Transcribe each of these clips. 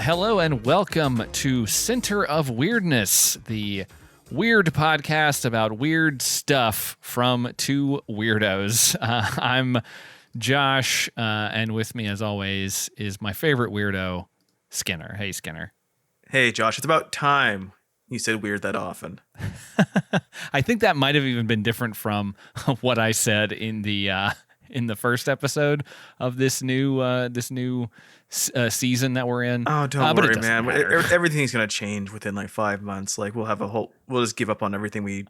Hello and welcome to Center of Weirdness, the weird podcast about weird stuff from two weirdos. I'm Josh, and with me, as always, is my favorite weirdo, Skinner. Hey, Skinner. Hey, Josh, it's about time you said weird that often. I think that might have even been different from what I said in the first episode of this new season that we're in. Oh, don't worry, man. Everything's gonna change within like 5 months. Like we'll just give up on everything we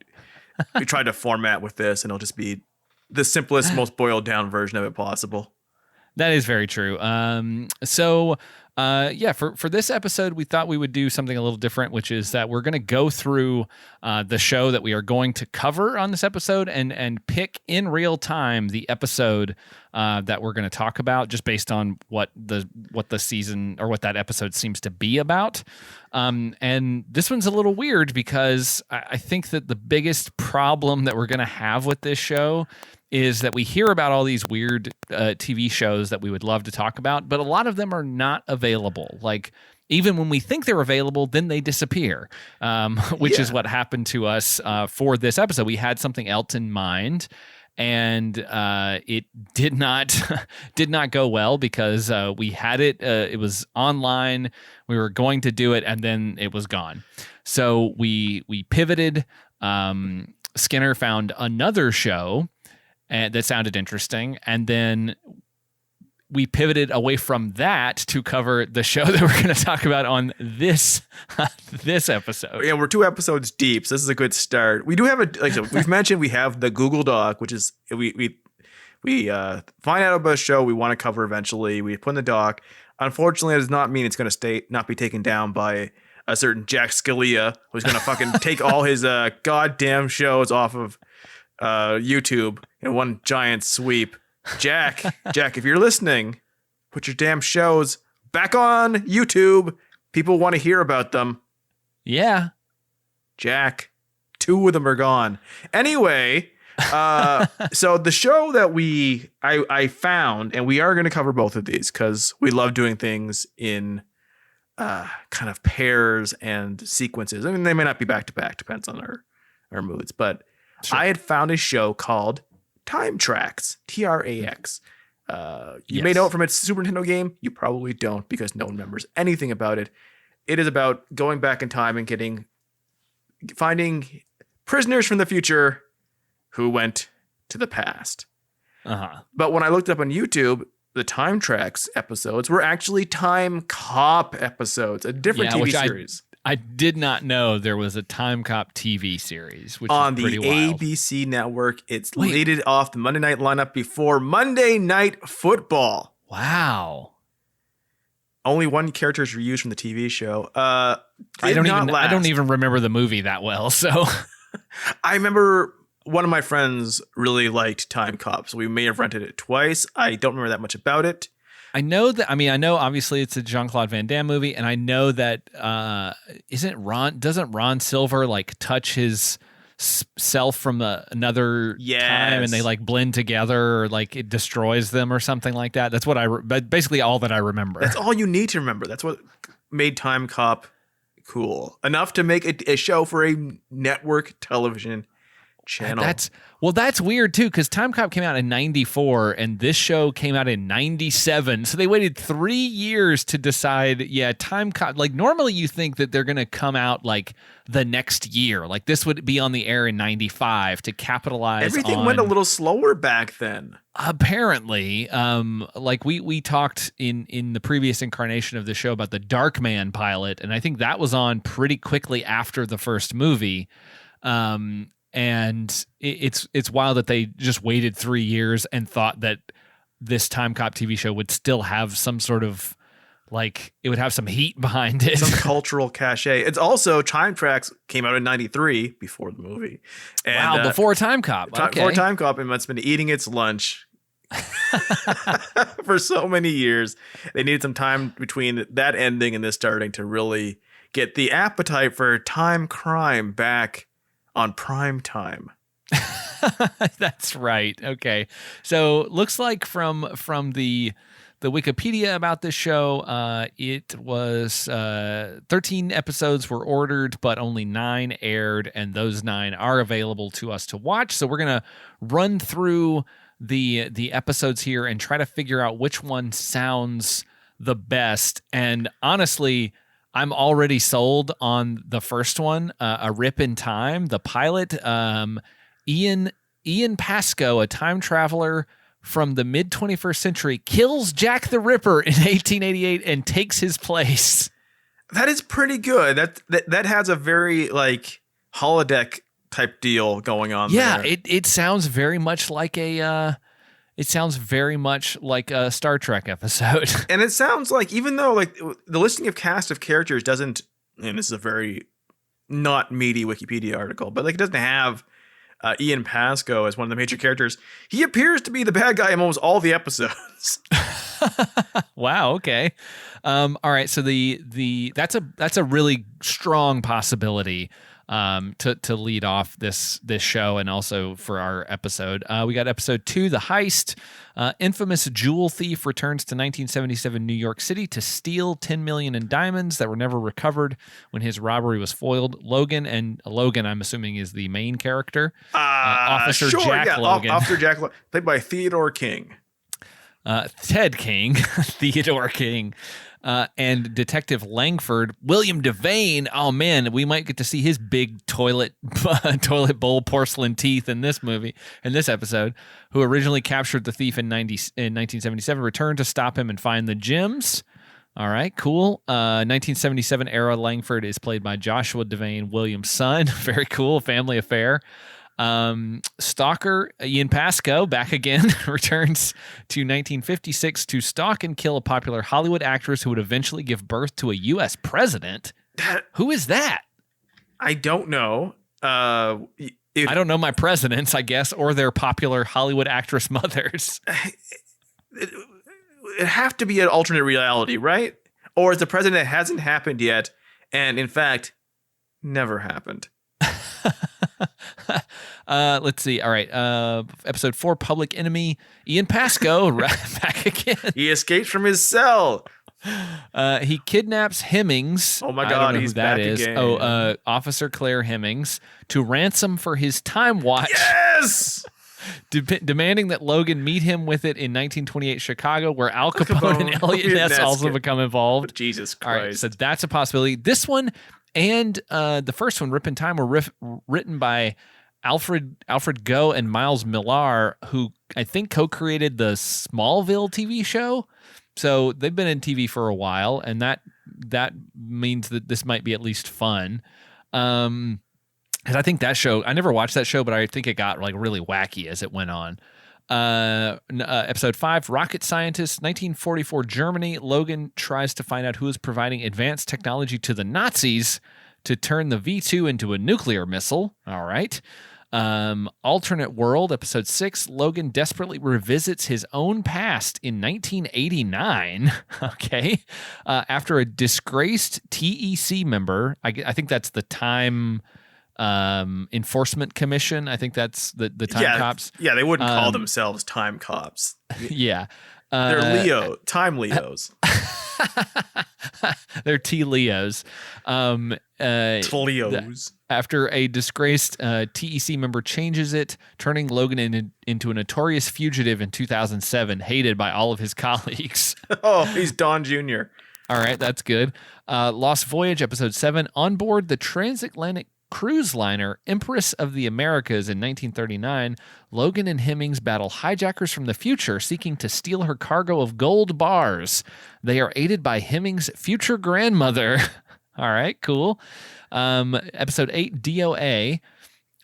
tried to format with this, and it'll just be the simplest, most boiled down version of it possible. That is very true. For this episode, we thought we would do something a little different, which is that we're going to go through the show that we are going to cover on this episode and pick in real time the episode that we're going to talk about, just based on what the season or what that episode seems to be about. And this one's a little weird because I think that the biggest problem that we're going to have with this show is that we hear about all these weird TV shows that we would love to talk about, but a lot of them are not available. Like, even when we think they're available, then they disappear, which is what happened to us for this episode. We had something else in mind, and it did not go well because we had it. It was online. We were going to do it, and then it was gone. So we pivoted. Skinner found another show that sounded interesting, and then we pivoted away from that to cover the show that we're going to talk about on this episode. Yeah, we're 2 episodes deep, so this is a good start. We do have we've mentioned we have the Google Doc, which is we find out about a show we want to cover eventually. We put in the doc. Unfortunately, it does not mean it's going to not be taken down by a certain Jack Scalia, who's going to fucking take all his goddamn shows off of YouTube in one giant sweep. Jack, if you're listening, put your damn shows back on YouTube. People want to hear about them. Yeah. Jack, 2 of them are gone. Anyway, so the show that I found, and we are going to cover both of these because we love doing things in kind of pairs and sequences. I mean, they may not be back to back, depends on our moods, but sure. I had found a show called Timecop, Trax. You may know it from its Super Nintendo game. You probably don't because no one remembers anything about it. It is about going back in time and finding prisoners from the future who went to the past. But when I looked up on YouTube, the Timecop episodes were actually Timecop episodes, a different TV series. I did not know there was a Timecop TV series, which on is pretty the wild. ABC network. It's leaded off the Monday night lineup before Monday Night Football. Wow. Only one character is reused from the TV show. I don't even remember the movie that well. So I remember one of my friends really liked Timecop, so we may have rented it twice. I don't remember that much about it. I know obviously it's a Jean-Claude Van Damme movie, and I know that doesn't Ron Silver like touch his self from another time, and they like blend together, or like it destroys them or something like that. That's what basically all that I remember. That's all you need to remember. That's what made Timecop cool enough to make a show for a network television channel. That's weird too, because Timecop came out in 94 and this show came out in 97. So they waited 3 years to decide, Timecop. Like normally you think that they're gonna come out like the next year. Like this would be on the air in 95 to capitalize. Everything went a little slower back then. Apparently, like we talked in the previous incarnation of the show about the Darkman pilot, and I think that was on pretty quickly after the first movie. And it's wild that they just waited 3 years and thought that this Timecop TV show would still have some sort of like it would have some heat behind it, some cultural cachet. It's also Timecop came out in 93 before the movie. And, before Timecop. Before Timecop, it must have been eating its lunch for so many years. They needed some time between that ending and this starting to really get the appetite for time crime back on prime time. That's right. Okay. So looks like from the the Wikipedia about this show, it was 13 episodes were ordered, but only 9 aired, and those 9 are available to us to watch. So we're gonna run through the episodes here and try to figure out which one sounds the best. And honestly, I'm already sold on the first one, A Rip in Time, the pilot. Ian Pascoe, a time traveler from the mid 21st century, kills Jack the Ripper in 1888 and takes his place. That is pretty good. That has a very like holodeck type deal going on. Yeah, there. it sounds very much like a Star Trek episode. And it sounds like, even though like the listing of cast of characters doesn't, and this is a very not meaty Wikipedia article, but like it doesn't have Ian Pascoe as one of the major characters, he appears to be the bad guy in almost all the episodes. Wow. Okay. All right. So that's a really strong possibility to lead off this show, and also for our episode. We got episode 2, The Heist. Infamous jewel thief returns to 1977 New York City to steal $10 million in diamonds that were never recovered when his robbery was foiled. Logan, I'm assuming, is the main character. Officer Jack Logan. Officer Jack Logan, played by Theodore King. Ted King, Theodore King. And Detective Langford, William Devane. Oh man, we might get to see his big toilet bowl porcelain teeth in this episode. Who originally captured the thief in 1977, returned to stop him and find the gems. All right, cool. 1977 era Langford is played by Joshua Devane, William's son. Very cool, family affair. Stalker Ian Pascoe, back again, returns to 1956 to stalk and kill a popular Hollywood actress who would eventually give birth to a U.S. president. Who is that? I don't know. I don't know my presidents, I guess, or their popular Hollywood actress mothers. It have to be an alternate reality, right? Or it's a president that hasn't happened yet, and in fact, never happened. Let's see. All right. Episode 4, Public Enemy. Ian Pascoe back again. He escapes from his cell. He kidnaps Hemmings. Oh my God, he's back again. Officer Claire Hemmings to ransom for his time watch. Yes. Demanding that Logan meet him with it in 1928 Chicago, where Al Capone and Elliot Ness also become involved. Jesus Christ. All right, so that's a possibility. This one and the first one, Rip in Time, were written by Alfred Goh and Miles Millar, who I think co-created the Smallville TV show. So they've been in TV for a while, and that means that this might be at least fun. Because I think that show, I never watched that show, but I think it got like really wacky as it went on. Episode 5, Rocket Scientist, 1944 Germany. Logan tries to find out who is providing advanced technology to the Nazis to turn the V2 into a nuclear missile. All right. Alternate World, episode 6, Logan desperately revisits his own past in 1989. Okay. After a disgraced TEC member, I think that's the Time Enforcement Commission. I think that's the Time Cops. Yeah, they wouldn't call themselves Time Cops. Yeah. They're Time Leos. They're T-Leos. Leos. After a disgraced TEC member changes it, turning Logan into a notorious fugitive in 2007, hated by all of his colleagues. Oh, he's Don Jr. All right, that's good. Lost Voyage, episode 7. On board the transatlantic cruise liner Empress of the Americas in 1939, Logan and Hemmings battle hijackers from the future seeking to steal her cargo of gold bars. They are aided by Hemmings' future grandmother. All right, cool. Episode 8, DOA.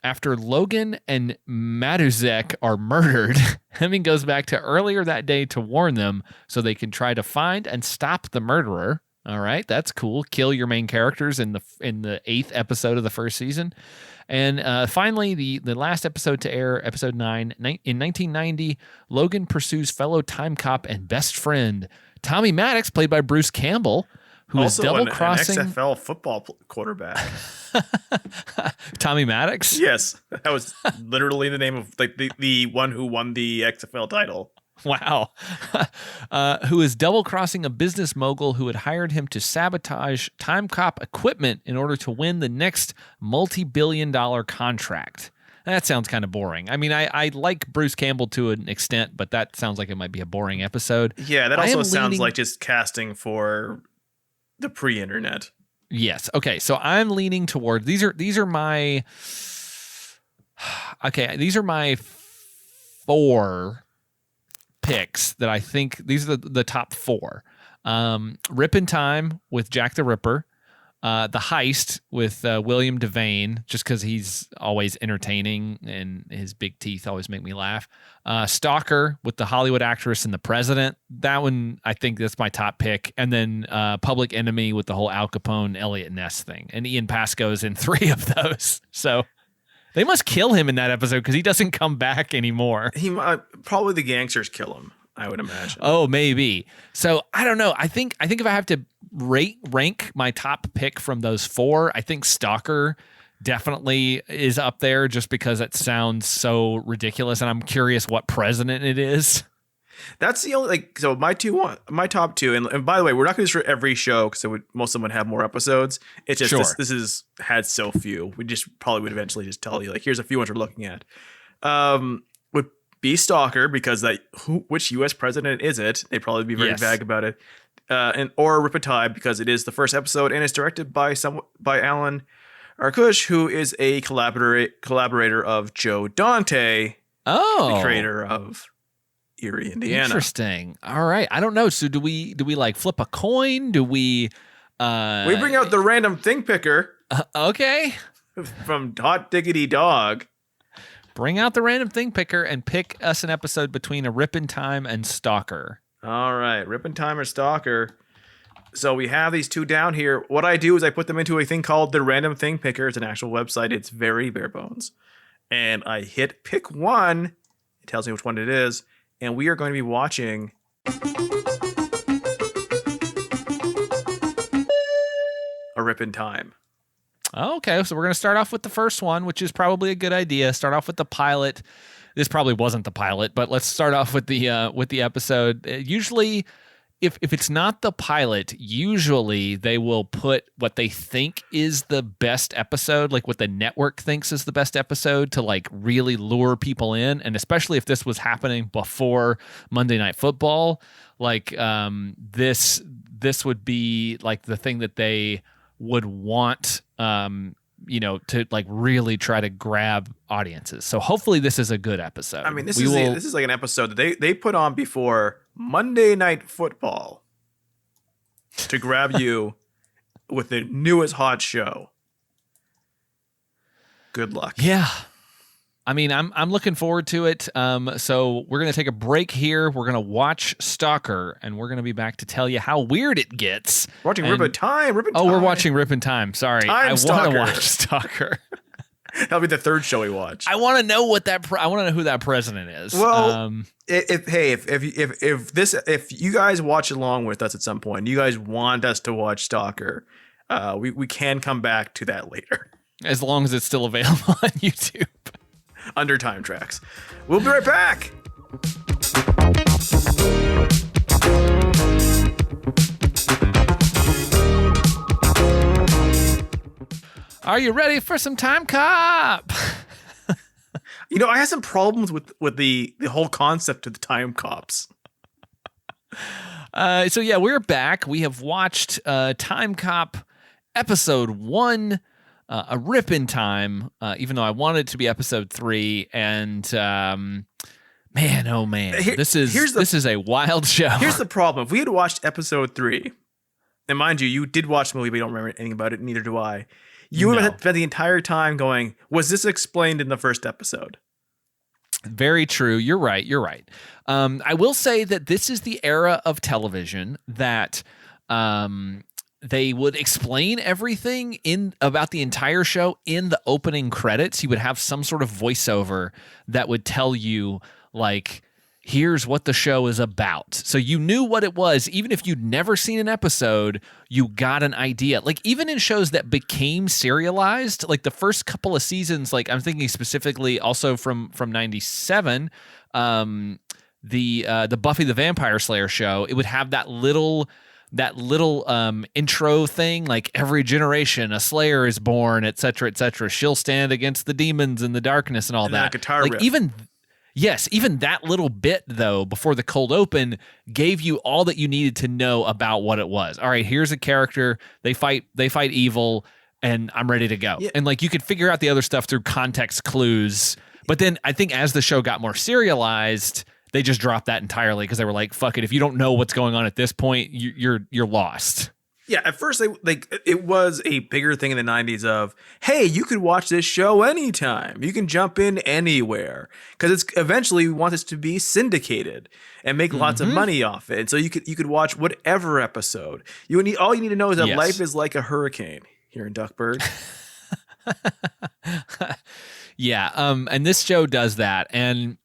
After Logan and Matuzek are murdered, Hemming goes back to earlier that day to warn them so they can try to find and stop the murderer. All right, that's cool. Kill your main characters in the 8th episode of the first season. And finally, the last episode to air, episode 9, in 1990, Logan pursues fellow time cop and best friend Tommy Maddox, played by Bruce Campball, who also is double-crossing... an XFL football quarterback. Tommy Maddox? Yes, that was literally the name of like the one who won the XFL title. Wow. Who is double-crossing a business mogul who had hired him to sabotage Timecop equipment in order to win the next multi-billion-dollar contract. That sounds kind of boring. I mean, I like Bruce Campbell to an extent, but that sounds like it might be a boring episode. Yeah, that also sounds like just casting for the pre-internet. Yes. Okay, so I'm leaning toward these are my four picks that I think these are the top four. Rip in Time with Jack the Ripper. The Heist with William Devane, just because he's always entertaining and his big teeth always make me laugh. Stalker with the Hollywood actress and the president. That one, I think that's my top pick. And then Public Enemy with the whole Al Capone, Elliot Ness thing. And Ian Pasco's in 3 of those. So they must kill him in that episode because he doesn't come back anymore. He probably the gangsters kill him, I would imagine. Oh, maybe. So I don't know. I think if I have to rank my top pick from those 4, I think Stalker definitely is up there just because it sounds so ridiculous, and I'm curious what president it is. That's the only so my top 2, and by the way, we're not going to do this for every show because most of them would have more episodes. It's just this is had so few. We just probably would eventually just tell you here's a few ones we're looking at. Would be Stalker because which U.S. president is it? They'd probably be very vague about it. Or Rip in Time because it is the first episode and it's directed by Alan Arkush, who is a collaborator of Joe Dante, the creator of Erie, Indiana. Interesting. All right. I don't know. So do we flip a coin? Do we? We bring out the random thing picker. Okay. From Hot Diggity Dog. Bring out the random thing picker and pick us an episode between a Rip in Time and Stalker. All right, Rip in Time or Stalker. So we have these 2 down here. What I do is I put them into a thing called the Random Thing Picker. It's an actual website. It's very bare bones. And I hit pick 1. It tells me which one it is. And we are going to be watching a Rip in Time. Okay, so we're going to start off with the first one, which is probably a good idea. Start off with the pilot. This probably wasn't the pilot, but let's start off with the episode. Usually, if it's not the pilot, usually they will put what they think is the best episode, like what the network thinks is the best episode, to really lure people in. And especially if this was happening before Monday Night Football, this would be the thing that they would want to really try to grab audiences. So hopefully this is a good episode. I mean, this is like an episode that they put on before Monday Night Football to grab you with the newest hot show. Good luck. Yeah. I mean, I'm looking forward to it. So we're going to take a break here. We're going to watch Stalker, and we're going to be back to tell you how weird it gets. Watching Rip in Time. We're watching Rip in Time. Sorry. I want to watch Stalker. That'll be the 3rd show we watch. I want to know I want to know who that president is. Well, if you guys watch along with us at some point, you guys want us to watch Stalker, we can come back to that later. As long as it's still available on YouTube. Under Time Tracks. We'll be right back. Are you ready for some Timecop? I had some problems with the whole concept of the Timecops. So yeah, we're back. We have watched Timecop episode 1. A Rip in Time, even though I wanted it to be episode 3, and man, oh man, this is a wild show. Here's the problem: if we had watched episode 3, and mind you did watch the movie, but you don't remember anything about it, neither do I. You would have spent the entire time going, "Was this explained in the first episode?" Very true. You're right. I will say that this is the era of television that they would explain everything about the entire show in the opening credits. You would have some sort of voiceover that would tell you, here's what the show is about. So you knew what it was. Even if you'd never seen an episode, you got an idea. Even in shows that became serialized, the first couple of seasons, I'm thinking specifically also from 97, the Buffy the Vampire Slayer show, it would have that little intro thing, like every generation a Slayer is born, etc., etc. She'll stand against the demons in the darkness and all that. That guitar like riff. Even that little bit though before the cold open gave you all that you needed to know about what it was. All right, here's a character, they fight evil, and I'm ready to go. Yeah. And like you could figure out the other stuff through context clues. But then I think as the show got more serialized, they just dropped that entirely because they were like, fuck it, if you don't know what's going on at this point, you're lost. Yeah, at first it was a bigger thing in the 90s of, hey, you could watch this show anytime. You can jump in anywhere. Because it's eventually we want this to be syndicated and make lots of money off it. And so you could watch whatever episode. All you need to know is that life is like a hurricane here in Duckburg. Yeah, and this show does that. And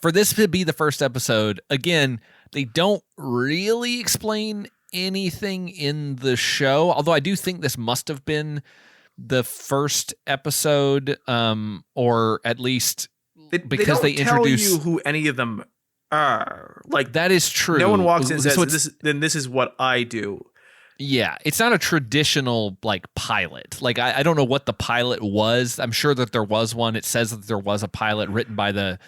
for this to be the first episode, again, they don't really explain anything in the show, although I do think this must have been the first episode, or at least because they introduce you who any of them are. Like, that is true. No one walks in and says, this is what I do. Yeah, it's not a traditional like pilot. Like I don't know what the pilot was. I'm sure that there was one. It says that there was a pilot written by the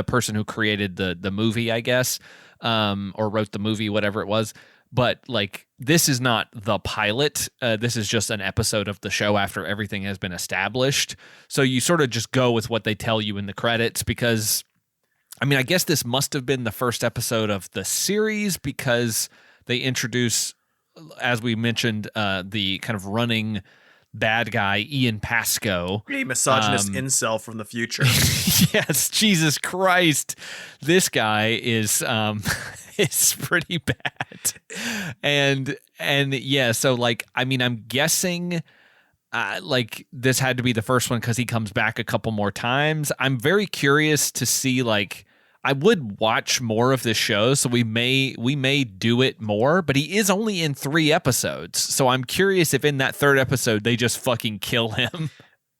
person who created the movie, I guess, or wrote the movie, whatever it was. But like, this is not the pilot. This is just an episode of the show after everything has been established. So you sort of just go with what they tell you in the credits, because, I mean, I guess this must have been the first episode of the series because they introduce, as we mentioned, the kind of running bad guy, Ian Pasco. A misogynist incel from the future. Yes, Jesus Christ. This guy is pretty bad. And yeah, so like, I mean, I'm guessing like this had to be the first one because he comes back a couple more times. I'm very curious to see, like, I would watch more of this show, so we may do it more, but he is only in 3 episodes. So I'm curious if in that 3rd episode they just fucking kill him.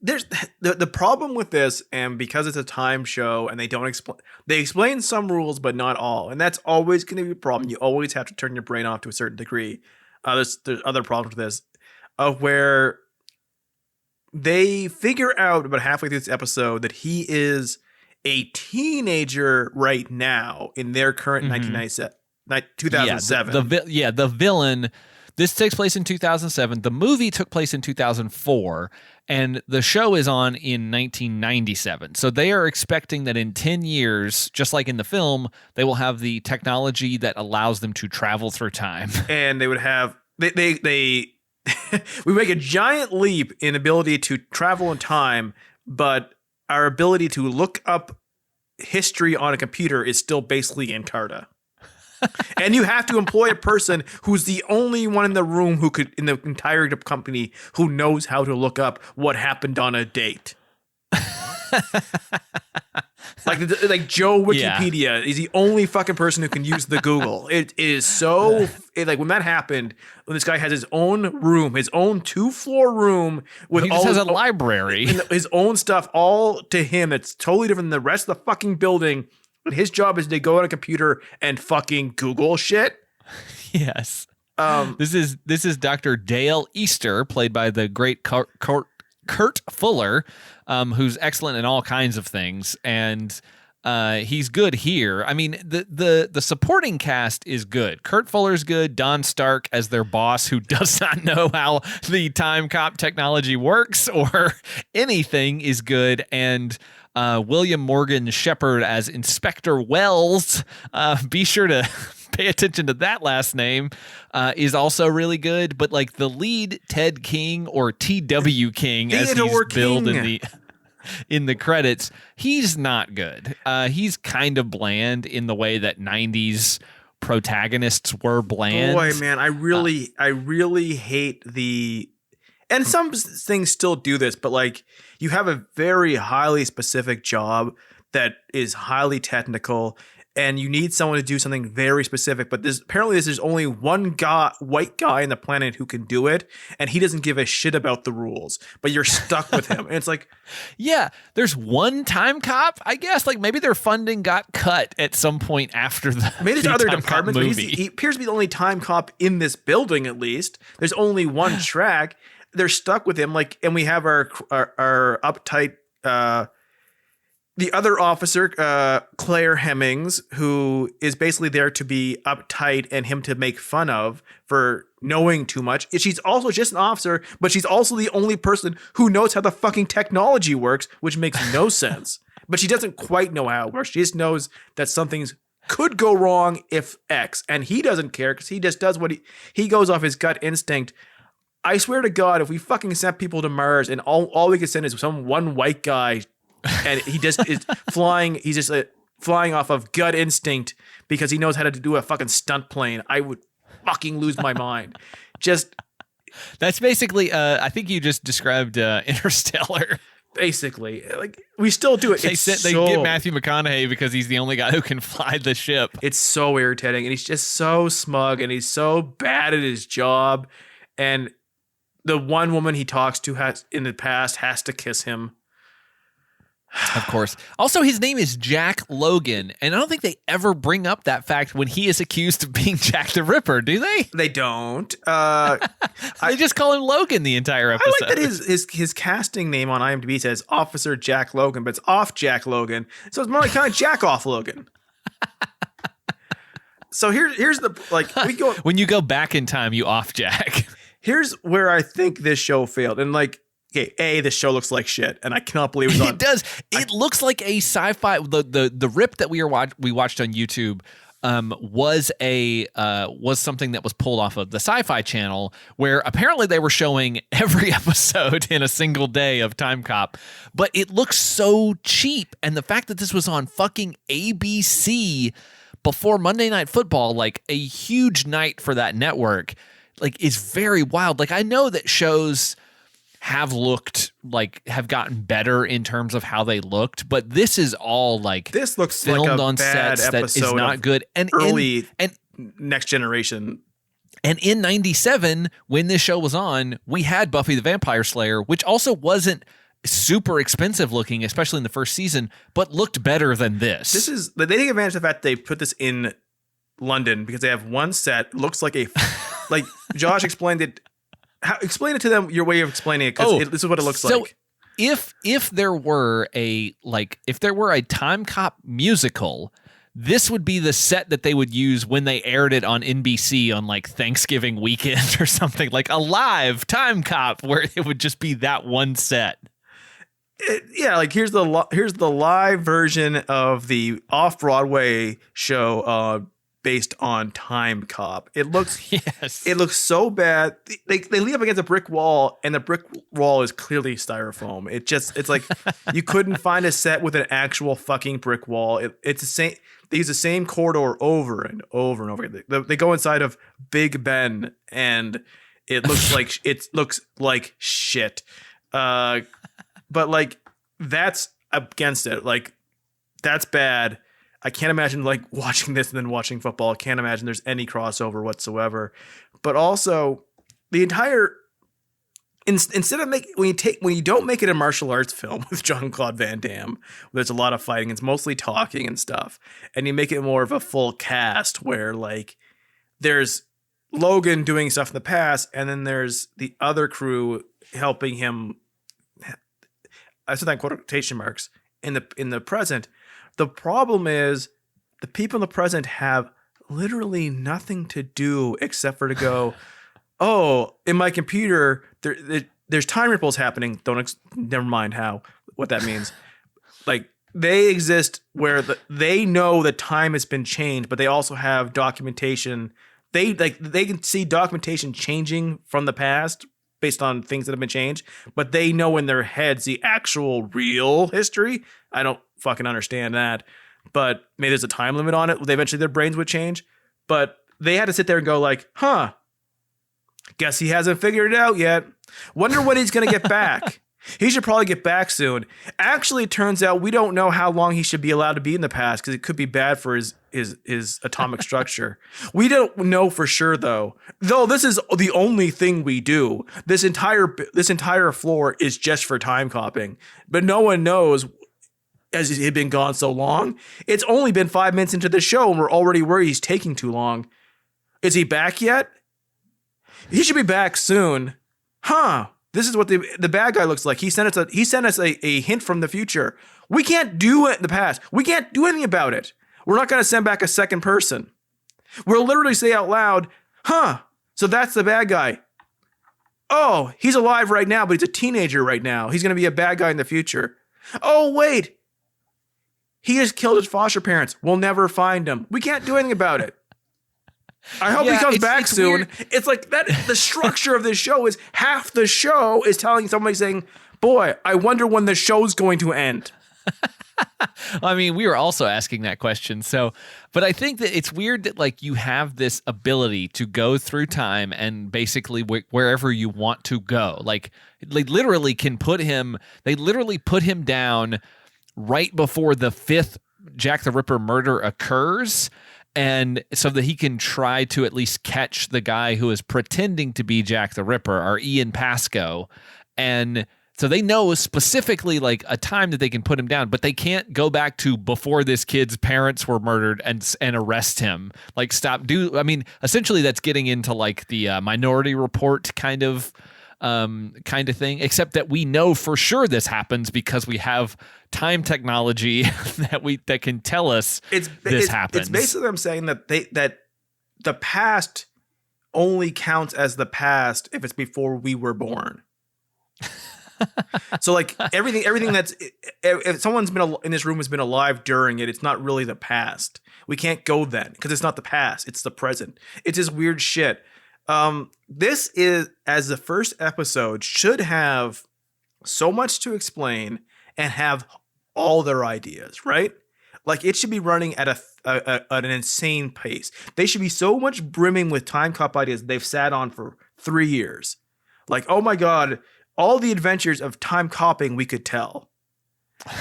There's the problem with this, and because it's a time show and they explain some rules but not all, and that's always going to be a problem. You always have to turn your brain off to a certain degree. There's other problems with this, of where they figure out about halfway through this episode that he is a teenager right now in their current 2007. The villain. This takes place in 2007. The movie took place in 2004, and the show is on in 1997. So they are expecting that in 10 years, just like in the film, they will have the technology that allows them to travel through time. And they would have we make a giant leap in ability to travel in time, but our ability to look up history on a computer is still basically Encarta. And you have to employ a person who's the only one in the room in the entire company who knows how to look up what happened on a date. like Joe Wikipedia is the only fucking person who can use the Google. It is so like when that happened, when this guy has his own room, his own 2-floor room with he just has a library, his own stuff all to him. It's totally different than the rest of the fucking building. But his job is to go on a computer and fucking Google shit. Yes. This is Dr. Dale Easter, played by the great Kurt Fuller, who's excellent in all kinds of things, and he's good here. I mean, the supporting cast is good. Kurt Fuller's good. Don Stark as their boss, who does not know how the Timecop technology works or anything, is good, and William Morgan Shepard as Inspector Wells. Be sure to pay attention to that last name. Is also really good. But like the lead, Ted King, or T.W. King, as he's billed in the credits, he's not good. He's kind of bland in the way that 90s protagonists were bland. Boy, man, I really hate the... And some things still do this, but like you have a very highly specific job that is highly technical, and you need someone to do something very specific. But there's only one white guy on the planet who can do it, and he doesn't give a shit about the rules. But you're stuck with him, and it's like, yeah, there's one time cop. I guess like maybe their funding got cut at some point after maybe there's other Time Cop departments. But movie. he appears to be the only time cop in this building. At least there's only one track. They're stuck with him, like, and we have our uptight. The other officer, Claire Hemmings, who is basically there to be uptight and him to make fun of for knowing too much. She's also just an officer, but she's also the only person who knows how the fucking technology works, which makes no sense. But she doesn't quite know how it works. She just knows that something could go wrong if X, and he doesn't care because he just does what he goes off his gut instinct. I swear to God, if we fucking sent people to Mars and all we could send is one white guy and he just is flying. He's just flying off of gut instinct because he knows how to do a fucking stunt plane. I would fucking lose my mind. Just that's basically. I think you just described Interstellar. Basically, like we still do it. They get Matthew McConaughey because he's the only guy who can fly the ship. It's so irritating, and he's just so smug, and he's so bad at his job. And the one woman he talks to has to kiss him. Of course. Also, his name is Jack Logan, and I don't think they ever bring up that fact when he is accused of being Jack the Ripper, do they? They don't. They just call him Logan the entire episode. I like that his casting name on IMDb says Officer Jack Logan, but it's off Jack Logan, so it's more like kind of Jack off Logan. So here's the we go when you go back in time, you off Jack. Here's where I think this show failed, and like. Okay, this show looks like shit, and I cannot believe it's on. It does. It looks like a sci-fi. The rip that we watched on YouTube was something that was pulled off of the Sci-Fi Channel, where apparently they were showing every episode in a single day of Timecop, but it looks so cheap, and the fact that this was on fucking ABC before Monday Night Football, like a huge night for that network, like is very wild. Like I know that shows have gotten better in terms of how they looked, but this is all like this looks filmed like a on bad sets that is not good. And early Next Generation. And in '97, when this show was on, we had Buffy the Vampire Slayer, which also wasn't super expensive looking, especially in the first season, but looked better than this. They take advantage of the fact they put this in London because they have one set. Looks like like Josh explained it. Explain it to them your way of explaining it, because this is what it looks like. If there were a Time Cop musical, this would be the set that they would use when they aired it on NBC on like Thanksgiving weekend or something, like a live Time Cop where it would just be that one set. Like here's the live version of the off-Broadway show based on Time Cop. It looks so bad. They lean up against a brick wall, and the brick wall is clearly styrofoam. It's like you couldn't find a set with an actual fucking brick wall. It's the same. They use the same corridor over and over and over again. They go inside of Big Ben, and it looks like shit. But like that's against it. Like that's bad. I can't imagine like watching this and then watching football. I can't imagine there's any crossover whatsoever. But also the entire instead of when you don't make it a martial arts film with Jean-Claude Van Damme, there's a lot of fighting, it's mostly talking and stuff, and you make it more of a full cast where like there's Logan doing stuff in the past, and then there's the other crew helping him. I said that in quotation marks in the present. The problem is the people in the present have literally nothing to do except for to go, oh, in my computer, there's time ripples happening. Never mind what that means. Like they exist where they know that time has been changed, but they also have documentation. They can see documentation changing from the past based on things that have been changed, but they know in their heads the actual real history. I don't fucking understand that, but maybe there's a time limit on it. Eventually their brains would change, but they had to sit there and go like, guess he hasn't figured it out yet. Wonder when he's going to get back. He should probably get back soon. Actually, it turns out we don't know how long he should be allowed to be in the past because it could be bad for his atomic structure. We don't know for sure though. Though this is the only thing we do. This entire floor is just for time copying. But no one knows, as he had been gone so long. It's only been 5 minutes into the show and we're already worried he's taking too long. Is he back yet? He should be back soon. Huh. This is what the bad guy looks like. He sent us a hint from the future. We can't do it in the past. We can't do anything about it. We're not going to send back a second person. We'll literally say out loud, huh, so that's the bad guy. Oh, he's alive right now, but he's a teenager right now. He's going to be a bad guy in the future. Oh, wait. He just killed his foster parents. We'll never find him. We can't do anything about it. I hope he comes back soon. Weird. It's like that. The structure of this show is half the show is telling somebody saying, boy, I wonder when the show's going to end. I mean, we were also asking that question. So, but I think that it's weird that like you have this ability to go through time and basically wherever you want to go. Like they literally put him down right before the 5th Jack the Ripper murder occurs. And so that he can try to at least catch the guy who is pretending to be Jack the Ripper, or Ian Pascoe. And so they know specifically like a time that they can put him down, but they can't go back to before this kid's parents were murdered and arrest him. Like essentially that's getting into like the Minority Report kind of thing, except that we know for sure this happens because we have time technology that can tell us this happens. It's basically I'm saying that that the past only counts as the past if it's before we were born. So like everything that's if someone's been in this room has been alive during it, it's not really the past. We can't go then because it's not the past, it's the present. It's just weird shit. This is, as the first episode, should have so much to explain and have all their ideas, right? Like it should be running at an insane pace. They should be so much brimming with time cop ideas they've sat on for 3 years. Like, oh my God, all the adventures of time copying we could tell.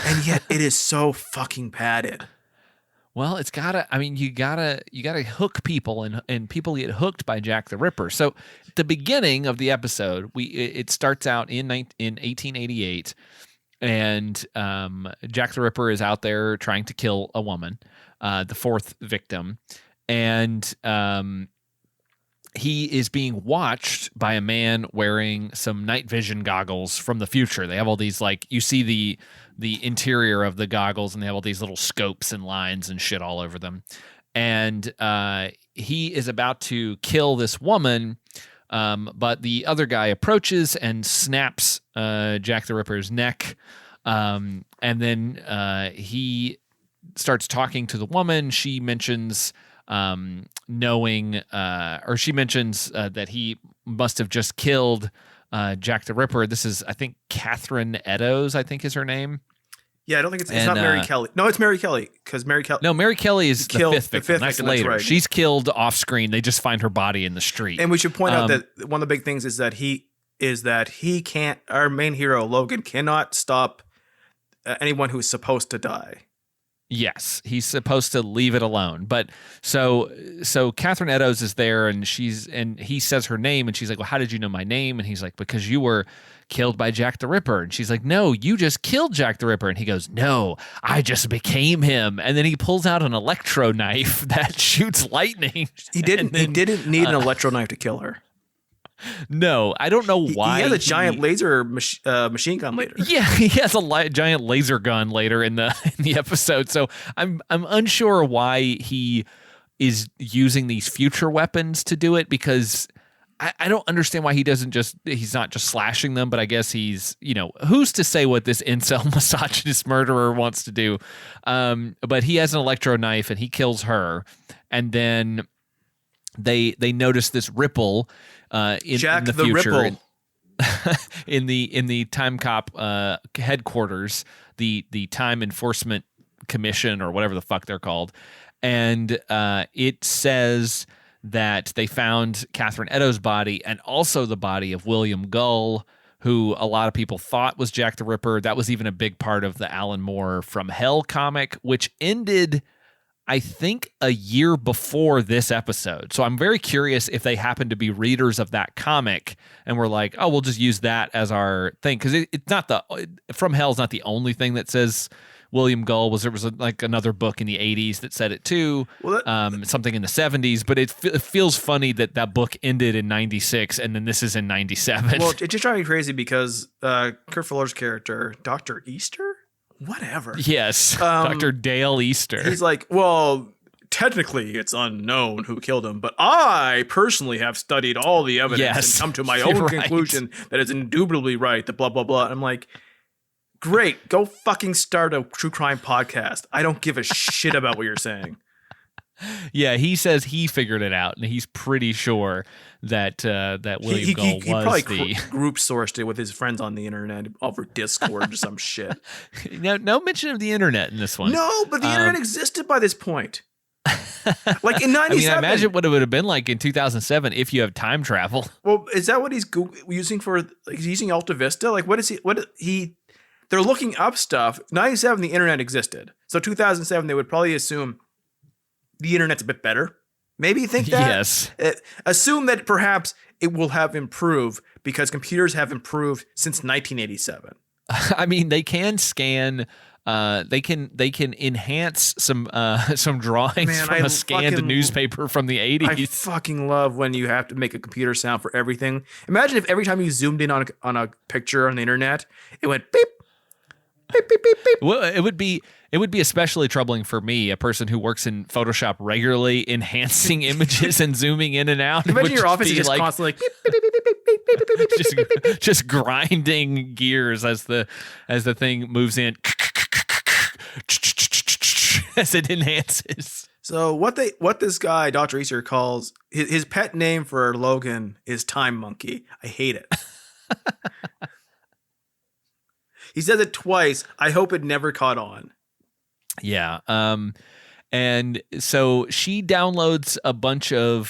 And yet it is so fucking padded. Well, you gotta hook people and people get hooked by Jack the Ripper. So at the beginning of the episode, it starts out in 1888 and Jack the Ripper is out there trying to kill a woman, the 4th victim. And he is being watched by a man wearing some night vision goggles from the future. They have all these, like, you see the interior of the goggles and they have all these little scopes and lines and shit all over them. And he is about to kill this woman, but the other guy approaches and snaps Jack the Ripper's neck. And then he starts talking to the woman. She mentions she mentions that he must have just killed Jack the Ripper. This is, I think, Catherine Eddowes, I think is her name. Yeah, I don't think it's not Mary Kelly. No, it's Mary Kelly because Mary Kelly. No, Mary Kelly is the 5th victim. That's later. Right. She's killed off screen. They just find her body in the street. And we should point out that one of the big things is that he can't. Our main hero Logan cannot stop anyone who's supposed to die. Yes, he's supposed to leave it alone. But so Catherine Eddowes is there and he says her name and she's like, well, how did you know my name? And he's like, because you were killed by Jack the Ripper. And she's like, no, you just killed Jack the Ripper. And he goes, no, I just became him. And then he pulls out an electro knife that shoots lightning. He didn't need an electro knife to kill her. No, I don't know why. He has a giant laser machine gun later. Yeah, he has a giant laser gun later in the episode. So I'm unsure why he is using these future weapons to do it, because I don't understand why he's not just slashing them, but I guess he's, who's to say what this incel misogynist murderer wants to do. But he has an electro knife and he kills her. And then they notice this ripple in the future. Ripple. in the Timecop headquarters, the Time Enforcement Commission or whatever the fuck they're called. And it says that they found Catherine Eddowes' body and also the body of William Gull, who a lot of people thought was Jack the Ripper. That was even a big part of the Alan Moore From Hell comic, which ended, I think, a year before this episode. So I'm very curious if they happen to be readers of that comic and were like, oh, we'll just use that as our thing. Because it's not From Hell's not the only thing that says William Gull. There was like another book in the 80s that said it too, something in the 70s. But it feels funny that book ended in 96 and then this is in 97. Well, it just drives me crazy because Kurt Fuller's character, Dr. Easter? Whatever. Yes, Dr. Dale Easter. He's like, well, technically it's unknown who killed him, but I personally have studied all the evidence and come to my own conclusion that is indubitably right, the blah, blah, blah. And I'm like, great, go fucking start a true crime podcast. I don't give a shit about what you're saying. Yeah, he says he figured it out, and he's pretty sure that William Gull was probably group sourced it with his friends on the internet over Discord or some shit. No mention of the internet in this one. No, but the internet existed by this point. Like in 97. I mean, I imagine what it would have been like in 2007 if you have time travel. Well, is that what he's using for? Like, he's using Alta Vista? Like, what is he? They're looking up stuff. 97, the internet existed. So 2007, they would probably assume the internet's a bit better. Maybe you think that? Yes. Assume that perhaps it will have improved because computers have improved since 1987. I mean, they can scan. They can enhance some drawings from a scanned newspaper from the 80s. I fucking love when you have to make a computer sound for everything. Imagine if every time you zoomed in on a picture on the internet, it went beep. Beep, beep, beep, beep. Well, it would be especially troubling for me, a person who works in Photoshop regularly, enhancing images and zooming in and out. Imagine your office is just like, constantly like beep, beep, beep, beep, beep, beep, beep, beep, beep, beep. Just grinding gears as the thing moves in as it enhances. So what this guy Dr. Easter calls his pet name for Logan is Time Monkey. I hate it. He says it twice. I hope it never caught on. Yeah. And so she downloads a bunch of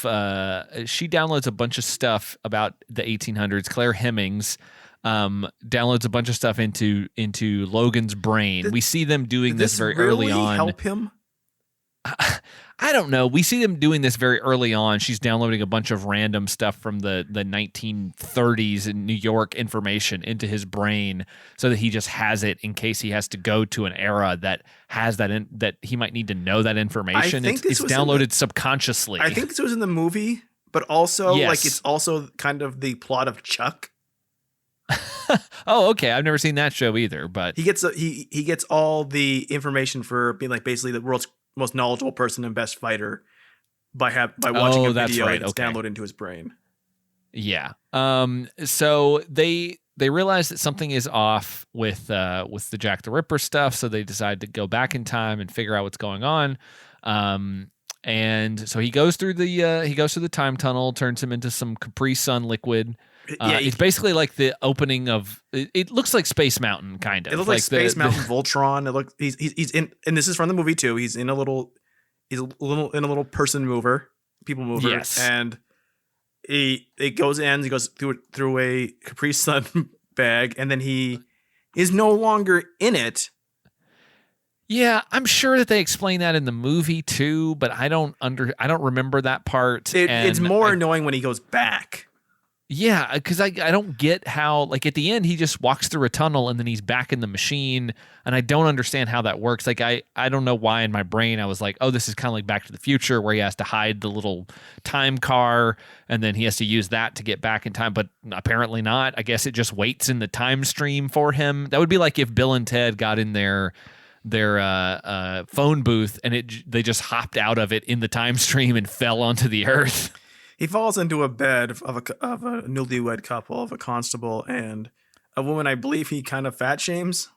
stuff about the 1800s. Claire Hemmings downloads a bunch of stuff into Logan's brain. We see them doing this very early on. Help him? I don't know. We see them doing this very early on. She's downloading a bunch of random stuff from the 1930s in New York information into his brain so that he just has it in case he has to go to an era that has that he might need to know that information. It's downloaded subconsciously. I think this was in the movie, but also like it's also kind of the plot of Chuck. Oh, okay. I've never seen that show either, but he gets all the information for being like basically the world's most knowledgeable person and best fighter by watching a video that's downloaded into his brain. Yeah. So they realize that something is off with the Jack the Ripper stuff, so they decide to go back in time and figure out what's going on. And so he goes through the time tunnel, turns him into some Capri Sun liquid. It's basically like the opening of. It looks like Space Mountain, kind of. It looks like Space Mountain Voltron. It looks he's in, and this is from the movie too. He's in a little person mover, people mover, yes. And he goes through a Capri Sun bag, and then he is no longer in it. Yeah, I'm sure that they explain that in the movie too, but I don't remember that part. It's more annoying when he goes back. Yeah, because I don't get how, like, at the end he just walks through a tunnel and then he's back in the machine, and I don't understand how that works. Like, I don't know why in my brain I was like, oh, this is kind of like Back to the Future where he has to hide the little time car and then he has to use that to get back in time, but apparently not. I guess it just waits in the time stream for him. That would be like if Bill and Ted got in their phone booth and they just hopped out of it in the time stream and fell onto the earth. He falls into a bed of a newlywed couple, of a constable and a woman I believe he kind of fat shames.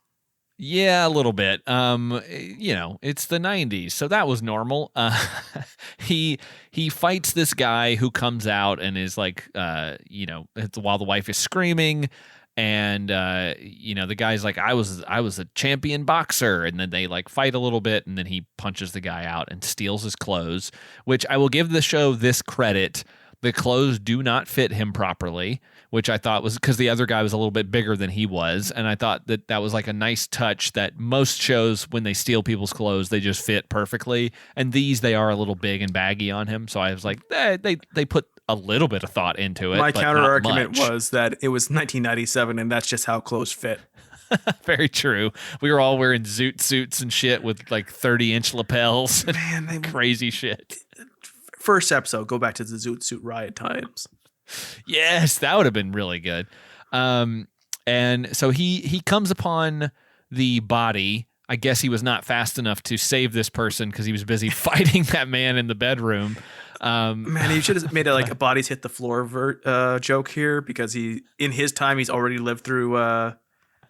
Yeah, a little bit. It's the 90s, so that was normal. He fights this guy who comes out and is like, while the wife is screaming, and the guy's like, I was a champion boxer, and then they like fight a little bit, and then he punches the guy out and steals his clothes, which I will give the show this credit. The clothes do not fit him properly, which I thought was because the other guy was a little bit bigger than he was. And I thought that that was like a nice touch that most shows, when they steal people's clothes, they just fit perfectly. And these, they are a little big and baggy on him. So I was like, they put a little bit of thought into it. My but counter not argument much. was that it was 1997 and that's just how clothes fit. Very true. We were all wearing zoot suits and shit with like 30-inch lapels. Man, they Crazy shit. First episode, go back to the Zoot Suit Riot times. Yes, that would have been really good. And so he comes upon the body. I guess he was not fast enough to save this person because he was busy fighting that man in the bedroom. Man, he should have made a bodies hit the floor joke here, because in his time he's already lived through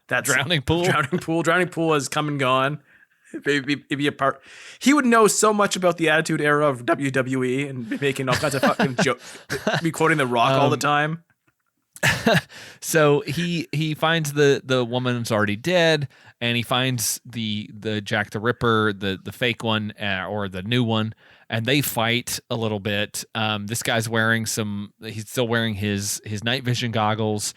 that Drowning pool. Drowning pool has come and gone. Maybe a part. He would know so much about the Attitude Era of WWE and be making all kinds of fucking jokes. Be quoting The Rock all the time. So he finds the woman's already dead, and he finds the Jack the Ripper, the fake one or the new one, and they fight a little bit. This guy's wearing he's still wearing his night vision goggles.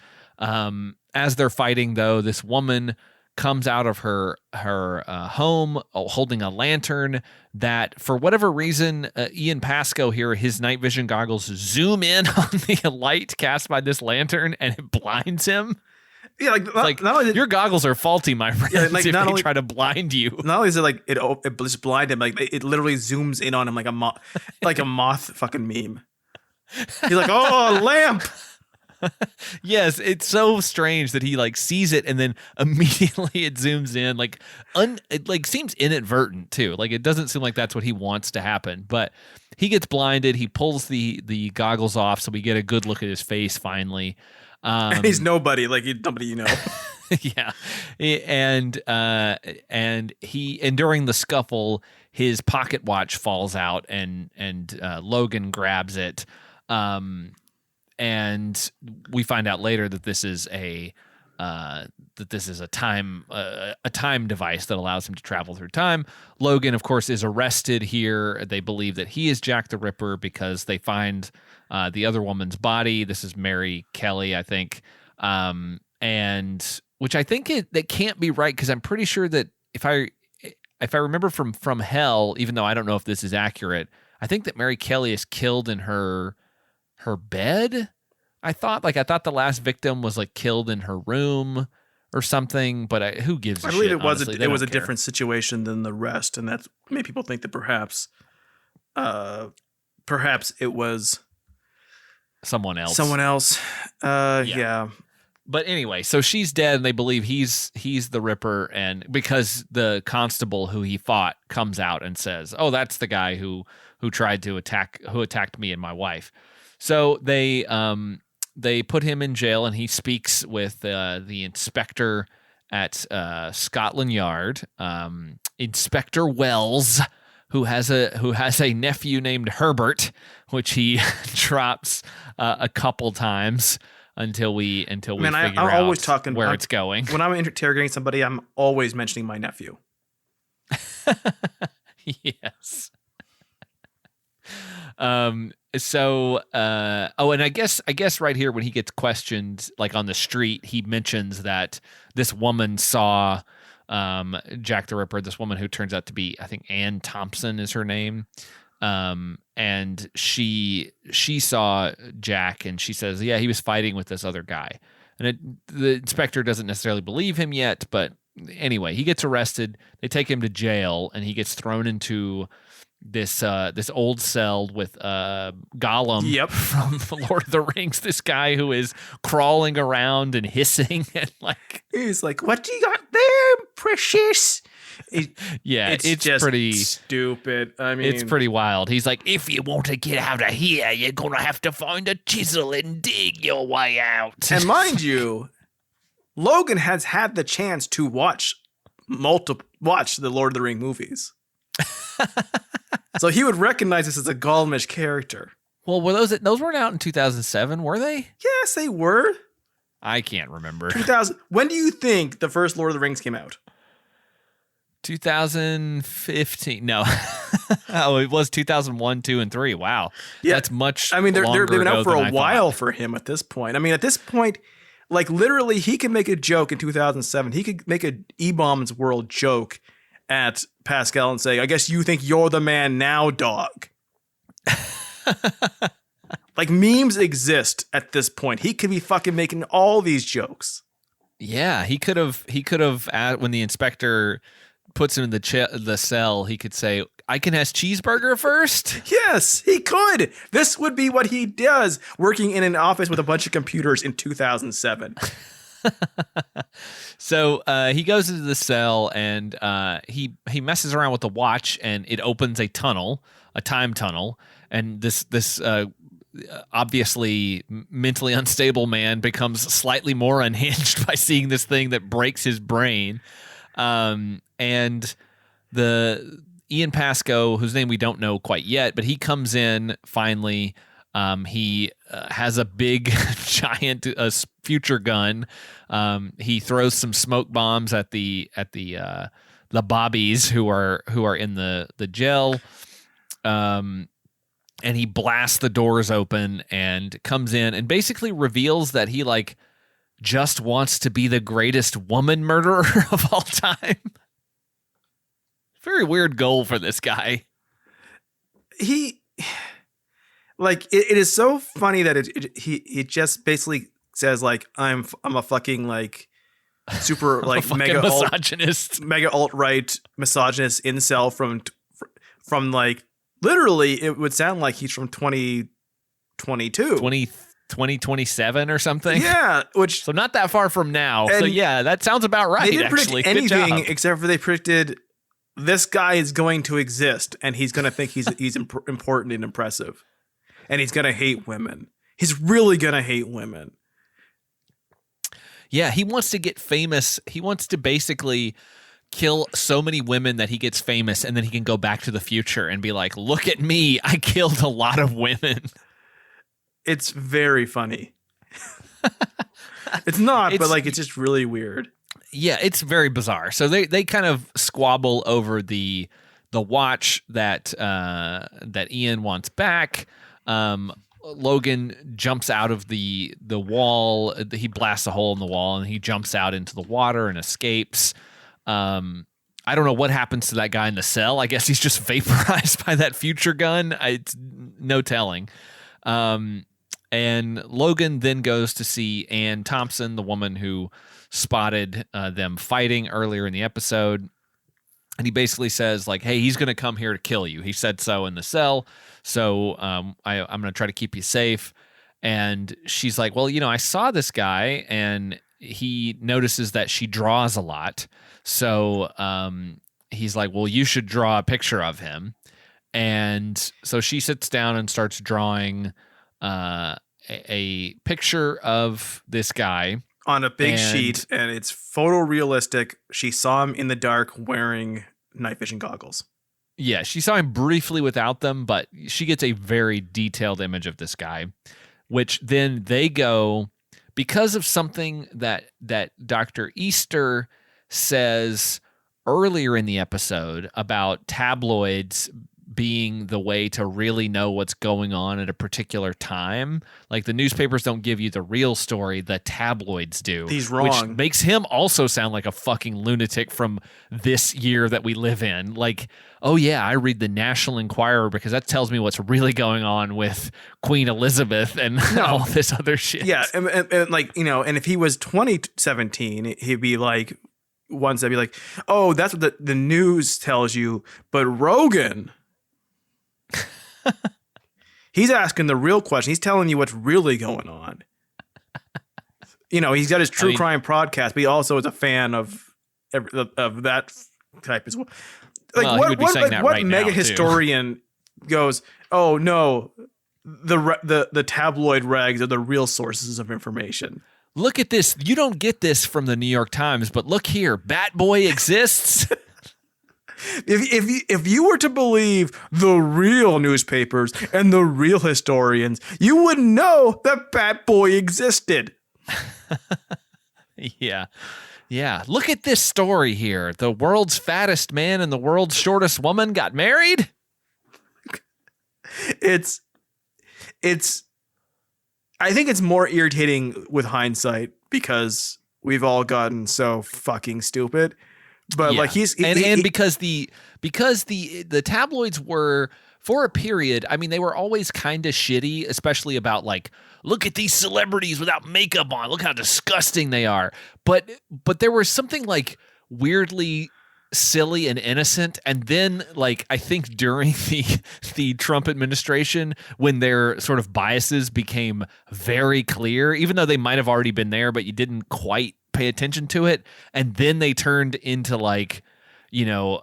As they're fighting, though, this woman comes out of her home holding a lantern that, for whatever reason, Ian Pasco here, his night vision goggles zoom in on the light cast by this lantern, and it blinds him. Yeah, not only your goggles are faulty, my friend. Yeah, like, if not they only try to blind you. Not only is it like it just blind him, like it literally zooms in on him like a moth fucking meme. He's like, oh, a lamp. Yes, it's so strange that he like sees it and then immediately it zooms in, it like seems inadvertent too. Like it doesn't seem like that's what he wants to happen, but he gets blinded. He pulls the goggles off, so we get a good look at his face finally. And he's nobody, like he's nobody you know. Yeah, and during the scuffle, his pocket watch falls out, and Logan grabs it. And we find out later that this is a time device that allows him to travel through time. Logan, of course, is arrested here. They believe that he is Jack the Ripper because they find the other woman's body. This is Mary Kelly, I think, and which I think that can't be right, because I'm pretty sure that if I remember from Hell, even though I don't know if this is accurate, I think that Mary Kelly is killed in her bed. I thought the last victim was like killed in her room or something, but who gives a shit? I believe it was a different situation than the rest, and that made people think that perhaps it was someone else. Yeah. But anyway, so she's dead, and they believe he's the Ripper, and because the constable who he fought comes out and says, "Oh, that's the guy who attacked me and my wife." So they put him in jail, and he speaks with the inspector at Scotland Yard, Inspector Wells, who has a nephew named Herbert, which he drops a couple times until we figure out where it's going. When I'm interrogating somebody, I'm always mentioning my nephew. Yes. So, and I guess right here when he gets questioned, like on the street, he mentions that this woman saw Jack the Ripper, this woman who turns out to be, I think Ann Thompson is her name. And she saw Jack, and she says, yeah, he was fighting with this other guy. And the inspector doesn't necessarily believe him yet, but anyway, he gets arrested. They take him to jail, and he gets thrown into this old cell with Gollum from Lord of the Rings. This guy who is crawling around and hissing, and like he's like, "What do you got there, precious?" It's just pretty stupid. I mean, it's pretty wild. He's like, "If you want to get out of here, you're gonna have to find a chisel and dig your way out." And mind you, Logan has had the chance to watch the Lord of the Rings movies. So he would recognize this as a Gollum-ish character. Well, were those weren't out in 2007, were they? Yes, they were. I can't remember. 2000. When do you think the first Lord of the Rings came out? 2015. No. Oh, it was 2001, 2, and 3. Wow. Yeah. That's much I mean, they've been out for a while thought. for him at this point. I mean, at this point, like literally, he could make a joke in 2007. He could make a E-Bombs World joke at Pascal and say, "I guess you think you're the man now, dog." Like memes exist at this point. He could be fucking making all these jokes. Yeah, he could have when the inspector puts him in the cell, he could say, "I can have cheeseburger first." Yes, he could. This would be what he does working in an office with a bunch of computers in 2007. So he goes into the cell and he messes around with the watch, and it opens a time tunnel, and this obviously mentally unstable man becomes slightly more unhinged by seeing this thing that breaks his brain. And the Ian Pasco, whose name we don't know quite yet, but he comes in finally. He has a big giant future gun. He throws some smoke bombs at the bobbies who are in the jail. And he blasts the doors open and comes in and basically reveals that he like just wants to be the greatest woman murderer of all time. Very weird goal for this guy. He like it is so funny that he just basically says like I'm a fucking like super like mega misogynist, mega alt-right misogynist incel from like literally it would sound like he's from 2022 2027 or something. Yeah, which so not that far from now. So yeah, that sounds about right. They didn't actually predict anything Good job. except for they predicted this guy is going to exist and he's going to think he's important and impressive. And he's going to hate women. He's really going to hate women. Yeah, he wants to get famous. He wants to basically kill so many women that he gets famous, and then he can go back to the future and be like, look at me. I killed a lot of women. It's very funny. It's not, but like it's just really weird. Yeah, it's very bizarre. So they kind of squabble over the watch that Ian wants back. Logan jumps out of the wall. He blasts a hole in the wall and he jumps out into the water and escapes. I don't know what happens to that guy in the cell. I guess he's just vaporized by that future gun. It's no telling. And Logan then goes to see Ann Thompson, the woman who spotted them fighting earlier in the episode. And he basically says, like, hey, he's going to come here to kill you. He said so in the cell. So I'm going to try to keep you safe. And she's like, well, I saw this guy, and he notices that she draws a lot. So he's like, well, you should draw a picture of him. And so she sits down and starts drawing a picture of this guy on a big sheet, and it's photorealistic. She saw him in the dark wearing night vision goggles. Yeah, she saw him briefly without them, but she gets a very detailed image of this guy, which then they go, because of something that Dr. Easter says earlier in the episode about tabloids being the way to really know what's going on at a particular time. Like the newspapers don't give you the real story, the tabloids do. He's wrong. Which makes him also sound like a fucking lunatic from this year that we live in. Like, oh yeah, I read the National Enquirer because that tells me what's really going on with Queen Elizabeth and all this other shit. Yeah, and like, and if he was 2017, he'd be like, ones that'd be like, oh, that's what the news tells you, but Rogan... He's asking the real question. He's telling you what's really going on. He's got his true crime podcast, but he also is a fan of that type as well. Like what mega historian goes, "Oh no, the tabloid rags are the real sources of information." Look at this. You don't get this from the New York Times, but look here. Bat Boy exists. If you were to believe the real newspapers and the real historians, you would know that Bat Boy existed. Yeah. Look at this story here. The world's fattest man and the world's shortest woman got married. it's I think it's more irritating with hindsight because we've all gotten so fucking stupid. But like because the tabloids were, for a period, I mean, they were always kind of shitty, especially about like, look at these celebrities without makeup on, look how disgusting they are. But there was something like weirdly silly and innocent. And then like, I think during the Trump administration, when their sort of biases became very clear, even though they might have already been there, but you didn't quite pay attention to it, and then they turned into like, you know,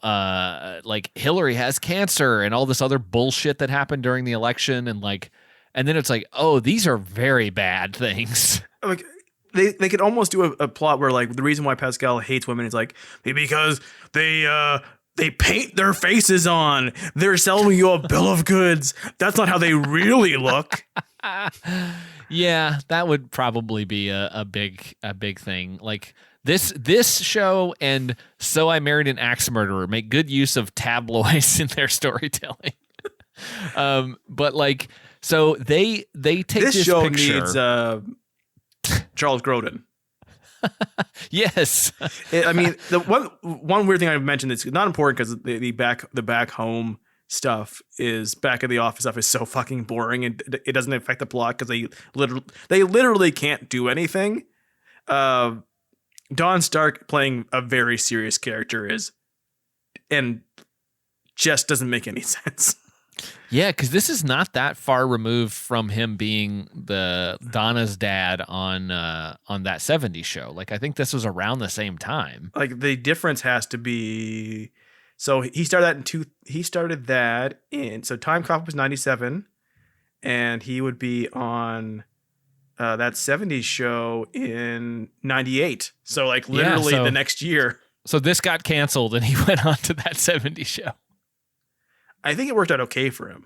like Hillary has cancer and all this other bullshit that happened during the election, and then it's like, oh, these are very bad things. Like they could almost do a plot where like the reason why Pascal hates women is like because they paint their faces on. They're selling you a bill of goods. That's not how they really look. Yeah, that would probably be a big thing. Like this show and So I Married an Axe Murderer make good use of tabloids in their storytelling. But like, so they take this show picture. Needs Charles Grodin. Yes. I mean, the one weird thing I mentioned that's not important because the back home stuff is back at the office stuff is so fucking boring and it doesn't affect the plot because they literally can't do anything. Don Stark playing a very serious character and just doesn't make any sense. Yeah, because this is not that far removed from him being the Donna's dad on that 70s show. Like, I think this was around the same time. Like, the difference has to be, so he started that in so Timecop was 97, and he would be on that 70s show in 98. So like literally the next year. So this got canceled and he went on to that 70s show. I think it worked out okay for him.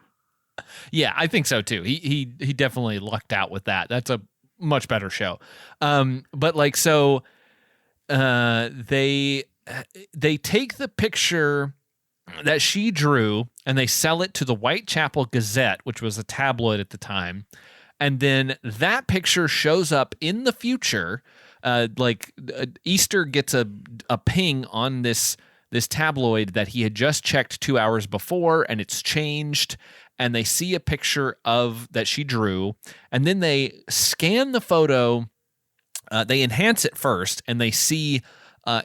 Yeah, I think so too. He definitely lucked out with that. That's a much better show. But like, so they take the picture that she drew and they sell it to the Whitechapel Gazette, which was a tabloid at the time. And then that picture shows up in the future. Easter gets a ping on this tabloid that he had just checked 2 hours before, and it's changed. And they see a picture that she drew, and then they scan the photo. They enhance it first, and they see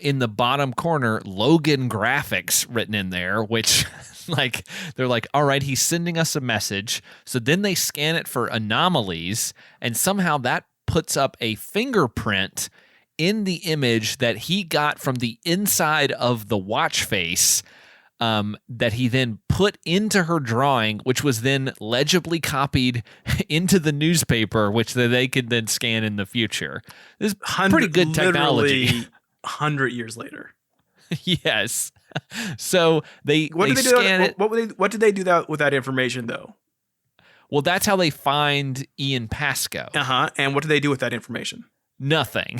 in the bottom corner Logan Graphics written in there, which like they're like, all right, he's sending us a message. So then they scan it for anomalies, and somehow that puts up a fingerprint in the image that he got from the inside of the watch face, that he then put into her drawing, which was then legibly copied into the newspaper, which they could then scan in the future. This is pretty good technology. 100 years later. Yes. So they scan it. What did they do with that information though? Well, that's how they find Ian Pascoe. And what do they do with that information? Nothing.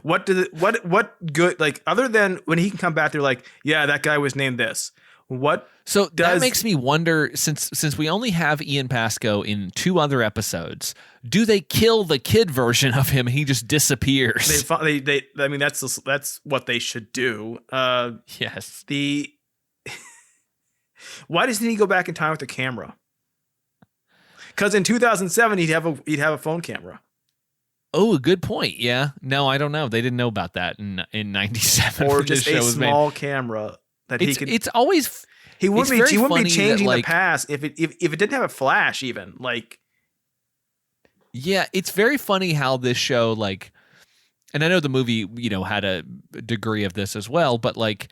What good, like, other than when he can come back, they're like, yeah, that guy was named this. That makes me wonder, since we only have Ian Pascoe in 2 other episodes, do they kill the kid version of him and he just disappears? I mean, that's what they should do. Yes. Why doesn't he go back in time with the camera? Because in 2007 he'd have a phone camera. Oh, a good point. Yeah. No, I don't know. They didn't know about that in 97. Or just a small camera that he could. It's always. He wouldn't be changing the past if it didn't have a flash even. Like. Yeah, it's very funny how this show, like, and I know the movie, had a degree of this as well, but like,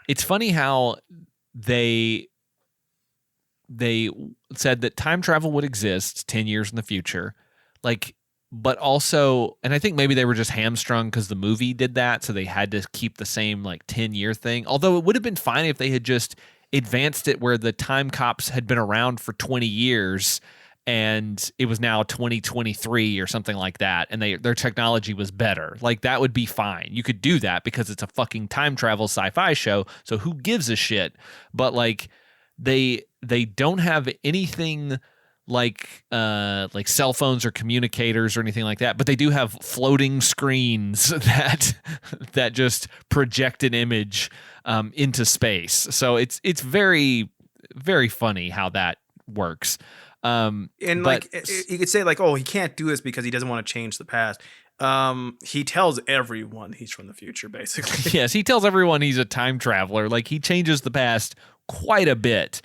it's funny how they said that time travel would exist 10 years in the future. Like, but also, and I think maybe they were just hamstrung because the movie did that, so they had to keep the same like 10-year thing. Although it would have been fine if they had just advanced it where the time cops had been around for 20 years and it was now 2023 or something like that, and their technology was better. Like, that would be fine. You could do that because it's a fucking time travel sci-fi show, so who gives a shit? But like, they don't have anything like cell phones or communicators or anything like that, but they do have floating screens that just project an image into space. So it's very, very funny how that works. And like you could say like, oh, he can't do this because he doesn't want to change the past. He tells everyone he's from the future, basically. Yes, he tells everyone he's a time traveler. Like, he changes the past quite a bit.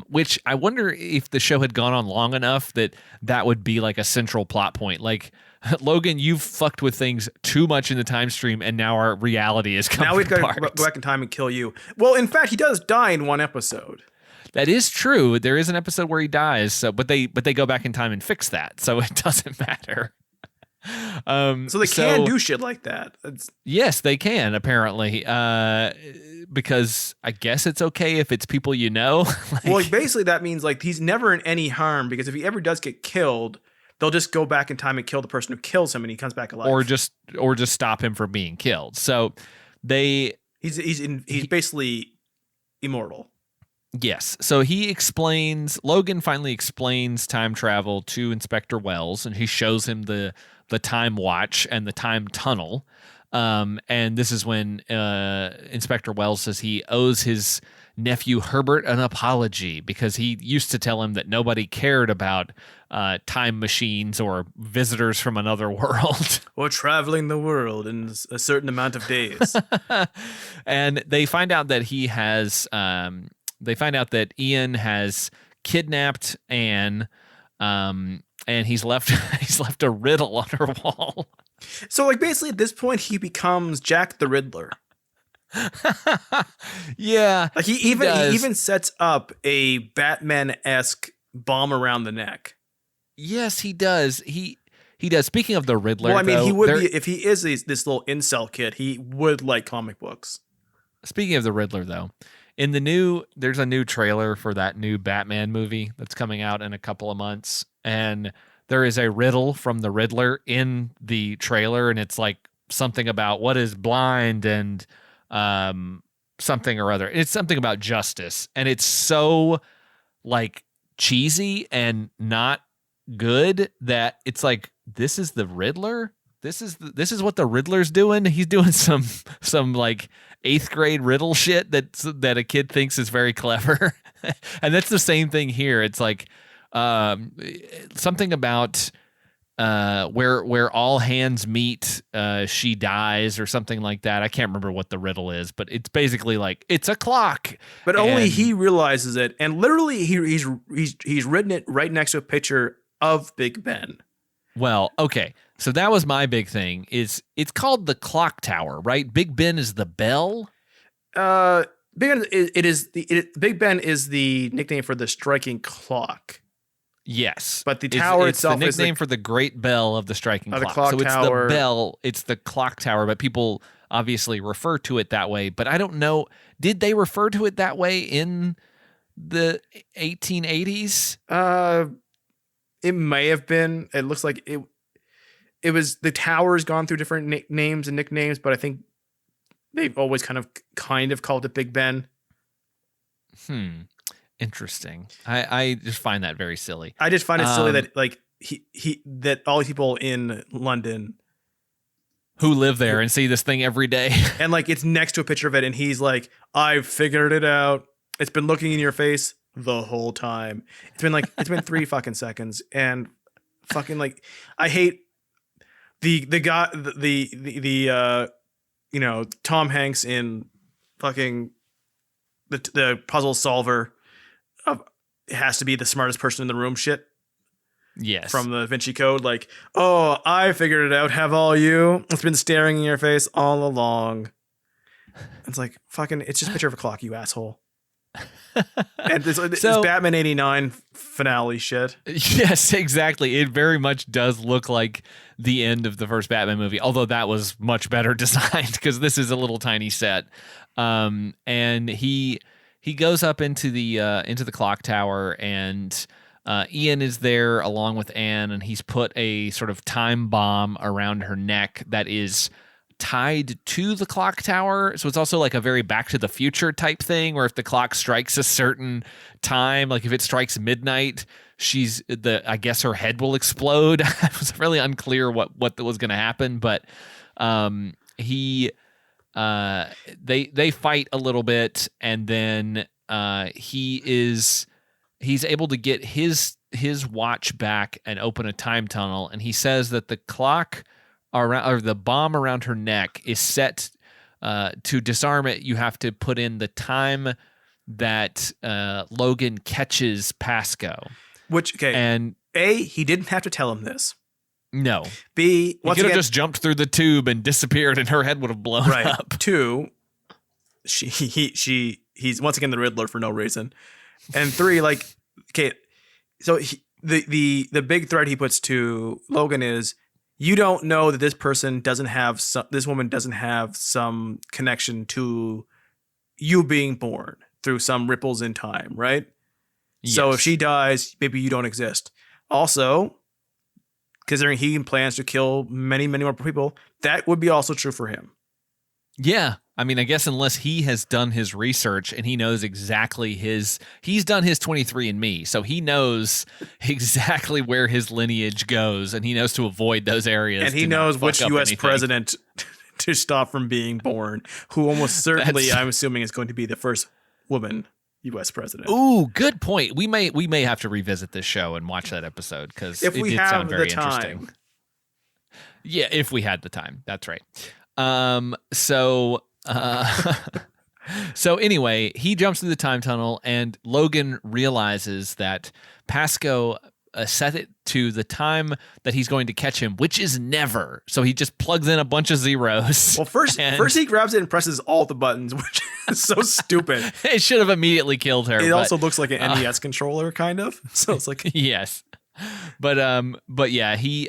Which I wonder if the show had gone on long enough that would be like a central plot point. Like, Logan, you've fucked with things too much in the time stream, and now our reality is coming apart. Now we've got to go back in time and kill you. Well, in fact, he does die in one episode. That is true. There is an episode where he dies. So, but they go back in time and fix that, so it doesn't matter. So they can do shit like that. Yes, they can, apparently. Because I guess it's okay if it's people you know. Well, basically that means like he's never in any harm, because if he ever does get killed, they'll just go back in time and kill the person who kills him, and he comes back alive. Or just stop him from being killed. So he's basically immortal. Yes. So Logan finally explains time travel to Inspector Wells, and he shows him the time watch and the time tunnel. And this is when Inspector Wells says he owes his nephew Herbert an apology, because he used to tell him that nobody cared about time machines or visitors from another world. Or traveling the world in a certain amount of days. And they find out that Ian has kidnapped Anne, and he's left a riddle on her wall. So, like, basically at this point, he becomes Jack the Riddler. Yeah, like he even sets up a Batman-esque bomb around the neck. Yes, he does. He does. Speaking of the Riddler, well, I mean, he would be if he is this little incel kid. He would like comic books. Speaking of the Riddler, though, there's a new trailer for that new Batman movie that's coming out in a couple of months, and there is a riddle from the Riddler in the trailer, and it's like something about what is blind and something or other. It's something about justice, and it's so like cheesy and not good that it's like, this is the Riddler. This is what the Riddler's doing. He's doing some like 8th grade riddle shit that a kid thinks is very clever. And that's the same thing here. It's like something about where all hands meet, she dies, or something like that. I can't remember what the riddle is, but it's basically like, it's a clock. But only he realizes it, and literally he's written it right next to a picture of Big Ben. Well, okay. So that was my big thing. It's called the clock tower, right? Big Ben is the bell. Big Ben is the nickname for the striking clock. Yes, but the tower itself is the nickname for the great bell of the striking clock. So it's the bell. It's the clock tower, but people obviously refer to it that way. But I don't know. Did they refer to it that way in the 1880s? It may have been. It looks like it. It was, the tower's gone through different names and nicknames, but I think they've always kind of called it Big Ben. Interesting. I just find that very silly. I just find it silly that like that all these people in London who live there and see this thing every day, and like it's next to a picture of it, and he's like, "I've figured it out. It's been looking in your face the whole time. It's been 3 fucking seconds." And fucking like, I hate the guy, the you know, Tom Hanks in fucking the puzzle solver of, it has to be the smartest person in the room shit. Yes. From the Da Vinci Code, like, "Oh, I figured it out. Have all you? It's been staring in your face all along." It's like, fucking, it's just a picture of a clock, you asshole. And this Batman 89 finale shit. Yes, exactly. It very much does look like the end of the first Batman movie, although that was much better designed, because this is a little tiny set. And he goes up into the clock tower, and Ian is there along with Anne, and he's put a sort of time bomb around her neck that is tied to the clock tower. So it's also like a very Back to the Future type thing, where if the clock strikes a certain time, like if it strikes midnight, I guess her head will explode. It was really unclear what was going to happen, but they fight a little bit, and then he's able to get his watch back and open a time tunnel, and he says that the clock or the bomb around her neck is set to disarm it. You have to put in the time that Logan catches Pasco. Which, okay, and A, he didn't have to tell him this. No. B, he could have just jumped through the tube and disappeared, and her head would have blown up. 2, he's once again the Riddler for no reason. And 3, like, okay, so the big threat he puts to Logan is, you don't know that this woman doesn't have some connection to you being born through some ripples in time, right? Yes. So if she dies, maybe you don't exist. Also, considering he plans to kill many, many more people, that would be also true for him. Yeah. I mean, I guess unless he has done his research and he knows exactly he's done his 23andMe, so he knows exactly where his lineage goes, and he knows to avoid those areas. And he knows which U.S. president to stop from being born, who almost certainly, I'm assuming, is going to be the first woman U.S. president. Ooh, good point. We may have to revisit this show and watch that episode, because it did sound very interesting. Yeah, if we had the time. That's right. So anyway, he jumps through the time tunnel, and Logan realizes that Pasco set it to the time that he's going to catch him, which is never. So he just plugs in a bunch of zeros. Well, first he grabs it and presses all the buttons, which is so stupid. It should have immediately killed her. It also looks like an NES controller, kind of. So it's like yes, but yeah, he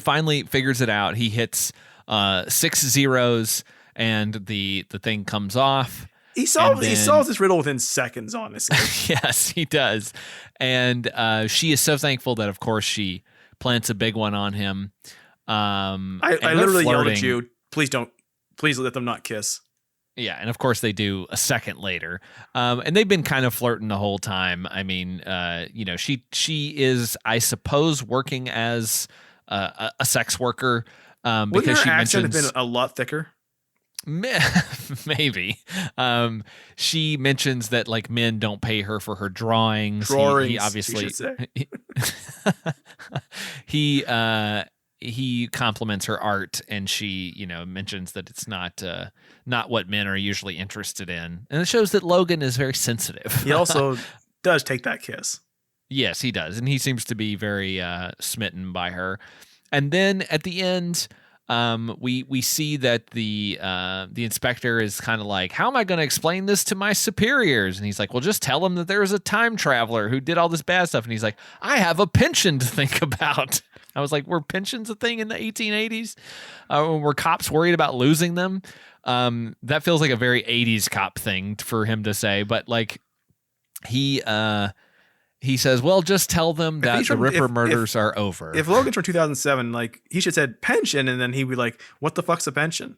finally figures it out. He hits 6 zeros, and the thing comes off. He solves this riddle within seconds, honestly. Yes, he does. And she is so thankful that, of course, she plants a big one on him. I literally yelled at you, please let them not kiss. Yeah, and of course they do a second later. And they've been kind of flirting the whole time. I mean, she is, I suppose, working as a sex worker. Because her accent have been a lot thicker? Maybe. She mentions that like men don't pay her for her drawings. He obviously he compliments her art, and she mentions that it's not what men are usually interested in, and it shows that Logan is very sensitive. He also does take that kiss. Yes, he does, and he seems to be very smitten by her. And then at the end, we see that the inspector is kind of like, how am I going to explain this to my superiors? And he's like, well, just tell them that there was a time traveler who did all this bad stuff. And he's like, I have a pension to think about. I was like, were pensions a thing in the 1880s? Were cops worried about losing them? That feels like a very 80s cop thing for him to say. But like he says, well, just tell them that the Ripper murders are over. If Logan's from 2007, like, he should have said pension, and then he'd be like, what the fuck's a pension?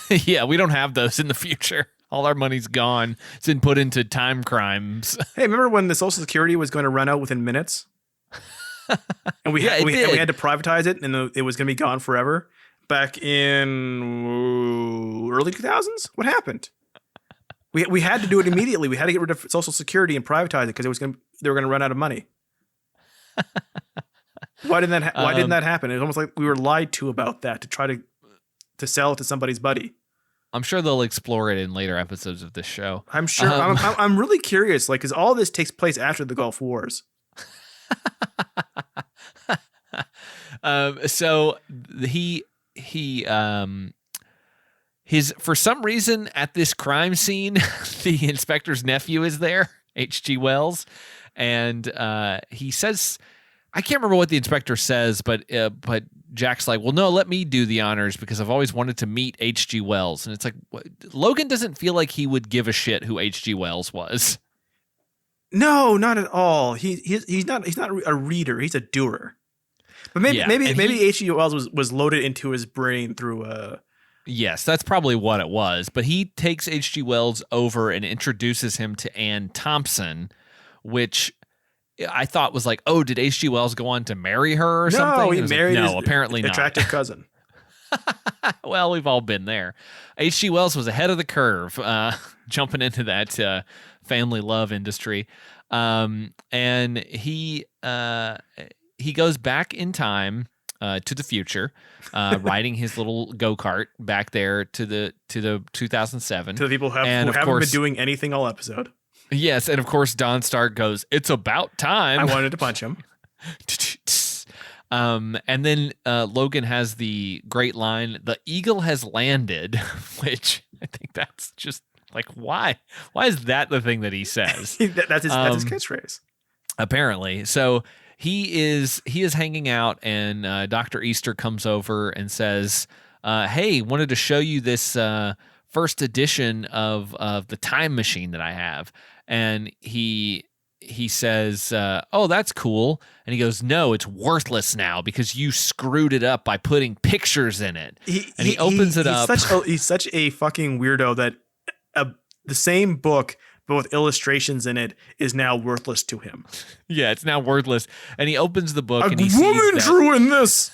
Yeah, we don't have those in the future. All our money's gone. It's been put into time crimes. Hey, remember when the Social Security was going to run out within minutes? And we had to privatize it, and it was going to be gone forever? Back in early 2000s? What happened? We had to do it immediately. We had to get rid of Social Security and privatize it because they were going to run out of money. Why didn't that happen? It was almost like we were lied to about that to try to sell it to somebody's buddy. I'm sure they'll explore it in later episodes of this show. I'm sure. I'm really curious, like, because all this takes place after the Gulf Wars. So for some reason at this crime scene, the inspector's nephew is there, H.G. Wells, and he says, I can't remember what the inspector says, but Jack's like, well, no, let me do the honors because I've always wanted to meet H.G. Wells. And it's like, Logan doesn't feel like he would give a shit who H.G. Wells was. No, not at all. He's not a reader. He's a doer. But maybe Yeah, maybe and maybe H.G. Wells was loaded into his brain through Yes, that's probably what it was. But he takes H.G. Wells over and introduces him to Anne Thompson, which I thought was like, oh, did H.G. Wells go on to marry her or something? No, And he it was like, married no, his apparently not. attractive cousin. Well, we've all been there. H.G. Wells was ahead of the curve, jumping into that family love industry, and he goes back in time to the future, riding his little go-kart back there to the 2007. To the people who haven't been doing anything all episode. Yes, and of course Don Stark goes, "It's about time." I wanted to punch him. And then Logan has the great line, "The eagle has landed," which I think that's just like, why? Why is that the thing that he says? that's his catchphrase. Apparently. So he is hanging out, and Dr. Easter comes over and says, hey, wanted to show you this first edition of the time machine that I have. And he says, oh, that's cool. And he goes, no, it's worthless now because you screwed it up by putting pictures in it. He opens it up. He's such a fucking weirdo that the same book, but with illustrations in it, is now worthless to him. Yeah, it's now worthless. And he opens the book and he sees drew in this.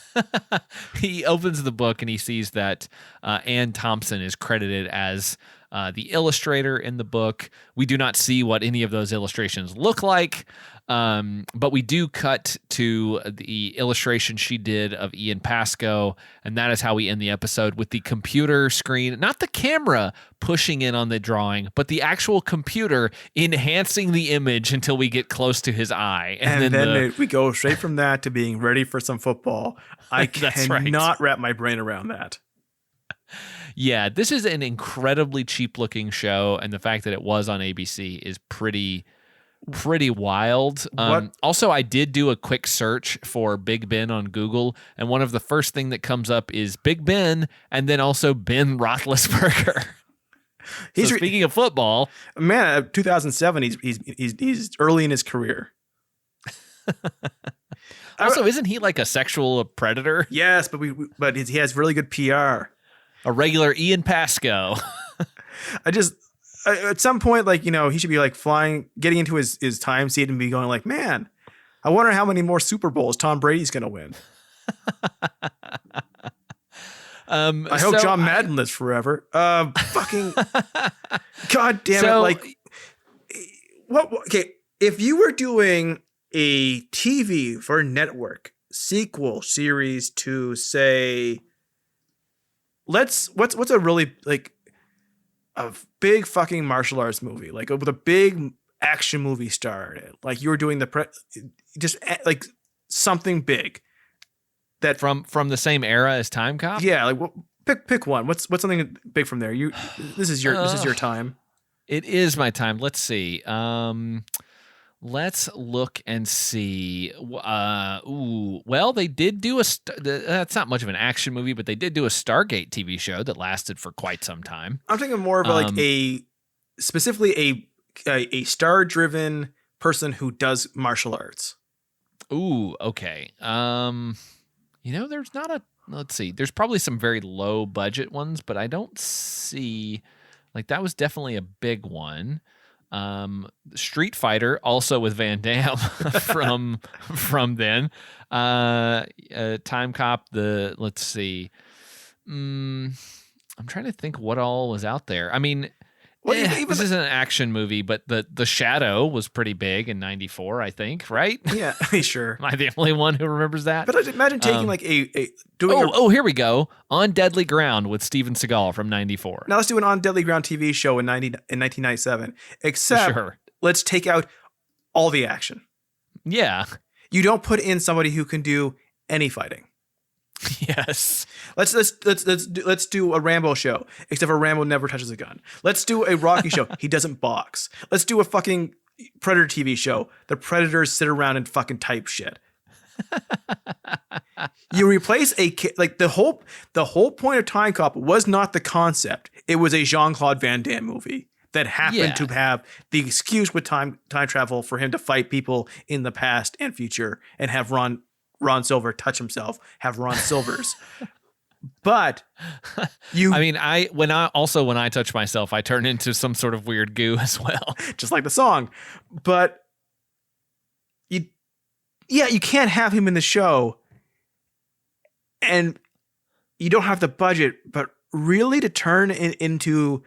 He opens the book and he sees that Anne Thompson is credited as the illustrator in the book. We do not see what any of those illustrations look like, but we do cut to the illustration she did of Ian Pascoe, and that is how we end the episode, with the computer screen, not the camera pushing in on the drawing, but the actual computer enhancing the image until we get close to his eye. And then we go straight from that to being ready for some football. I cannot wrap my brain around that. Yeah, this is an incredibly cheap-looking show, and the fact that it was on ABC is pretty wild. Also, I did do a quick search for Big Ben on Google, and one of the first thing that comes up is Big Ben, and then also Ben Roethlisberger. Speaking of football, man, 2007, he's early in his career. Also, isn't he like a sexual predator? Yes, but he has really good PR. A regular Ian Pascoe. At some point, like, you know, he should be like getting into his time seat and be going like, man, I wonder how many more Super Bowls Tom Brady's going to win. I hope John Madden lives forever. Fucking God damn it. Like, what? Okay. If you were doing a TV for a network sequel series to, say, what's a really, like, a big fucking martial arts movie, like with a big action movie star in it, like you were doing just like something big that from the same era as Timecop. Yeah, like pick one. What's something big from there? This is your time. It is my time. Let's see. Let's look and see. Well, they did do that's not much of an action movie, but they did do a Stargate TV show that lasted for quite some time. I'm thinking more of specifically a star-driven person who does martial arts. Ooh, okay. There's not let's see. There's probably some very low budget ones, but I don't see, like, that was definitely a big one. Street Fighter, also with Van Damme from then. Timecop, let's see. I'm trying to think what all was out there. I mean, this isn't an action movie, but the Shadow was pretty big in '94, I think, right? Yeah, sure. Am I the only one who remembers that? But imagine taking here we go. On Deadly Ground with Steven Seagal from '94. Now let's do an On Deadly Ground TV show in 1997. Except let's take out all the action. Yeah. You don't put in somebody who can do any fighting. Yes. Let's do a Rambo show, except for Rambo never touches a gun. Let's do a Rocky show. He doesn't box. Let's do a fucking Predator TV show. The Predators sit around and fucking type shit. You replace the whole point of Timecop was not the concept. It was a Jean-Claude Van Damme movie that happened to have the excuse with time travel for him to fight people in the past and future and have Ron Ron Silver touch himself, have Ron Silvers. But you, I mean, when I touch myself, I turn into some sort of weird goo as well. just like the song. But you can't have him in the show, and you don't have the budget, but really to turn it into,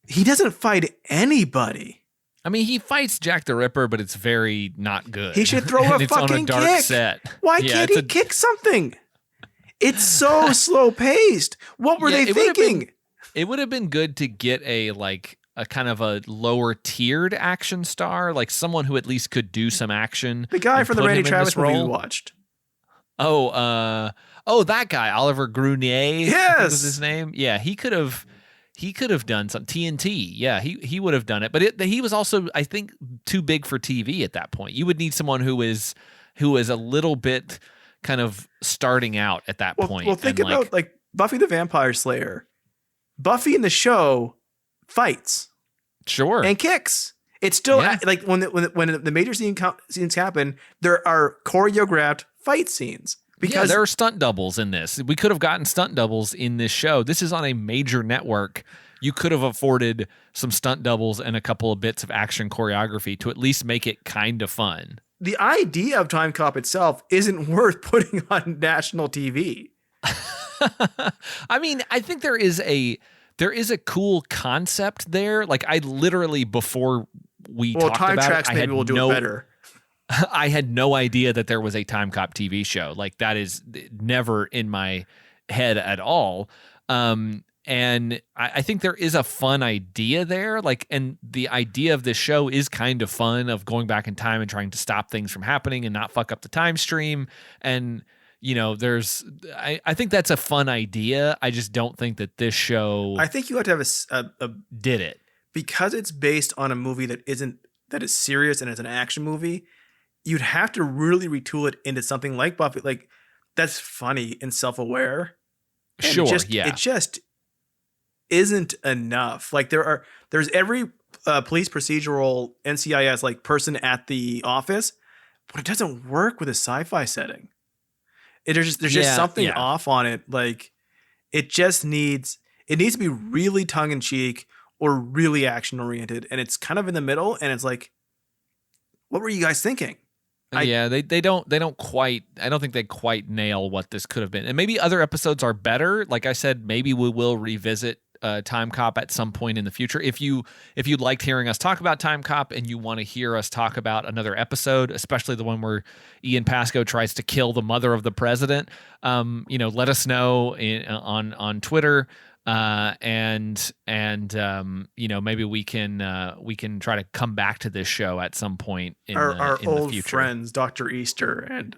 he doesn't fight anybody. I mean, he fights Jack the Ripper, but it's very not good. He should throw a it's fucking on a dark kick. Set. Why can't he kick something? It's so slow paced. What were they thinking? It would have been good to get a kind of a lower tiered action star, like someone who at least could do some action. The guy from the Randy Travis movie we watched. Oh, that guy, Oliver Grunier. Yes, was his name. Yeah, he could have done some TNT. Yeah, he would have done it. But he was also, I think, too big for TV at that point. You would need someone who is a little bit kind of starting out at that point. Well, think about like Buffy the Vampire Slayer. Buffy in the show fights, sure, and kicks. It's still like when the major scenes happen, there are choreographed fight scenes. Because there are stunt doubles in this. We could have gotten stunt doubles in this show. This is on a major network. You could have afforded some stunt doubles and a couple of bits of action choreography to at least make it kind of fun. The idea of Timecop itself isn't worth putting on national TV. I mean, I think there is a cool concept there. Like I literally, before we talked Time about Tracks it, maybe we'll do it better. I had no idea that there was a Timecop TV show. Like that is never in my head at all. And I think there is a fun idea there. Like, and the idea of this show is kind of fun, of going back in time and trying to stop things from happening and not fuck up the time stream. And, you know, I think that's a fun idea. I just don't think that this show, I think you have to have did it, because it's based on a movie that is serious and it's an action movie. You'd have to really retool it into something like Buffy, like that's funny and self-aware. And sure, it just isn't enough. Like there's every police procedural NCIS like person at the office, but it doesn't work with a sci-fi setting. There's just something off on it. Like it needs to be really tongue in cheek or really action oriented, and it's kind of in the middle. And it's like, what were you guys thinking? They don't quite. I don't think they quite nail what this could have been. And maybe other episodes are better. Like I said, maybe we will revisit Timecop at some point in the future. If you liked hearing us talk about Timecop and you want to hear us talk about another episode, especially the one where Ian Pascoe tries to kill the mother of the president, let us know on Twitter. And maybe we can try to come back to this show at some point in our in old the future. Friends, Dr. Easter and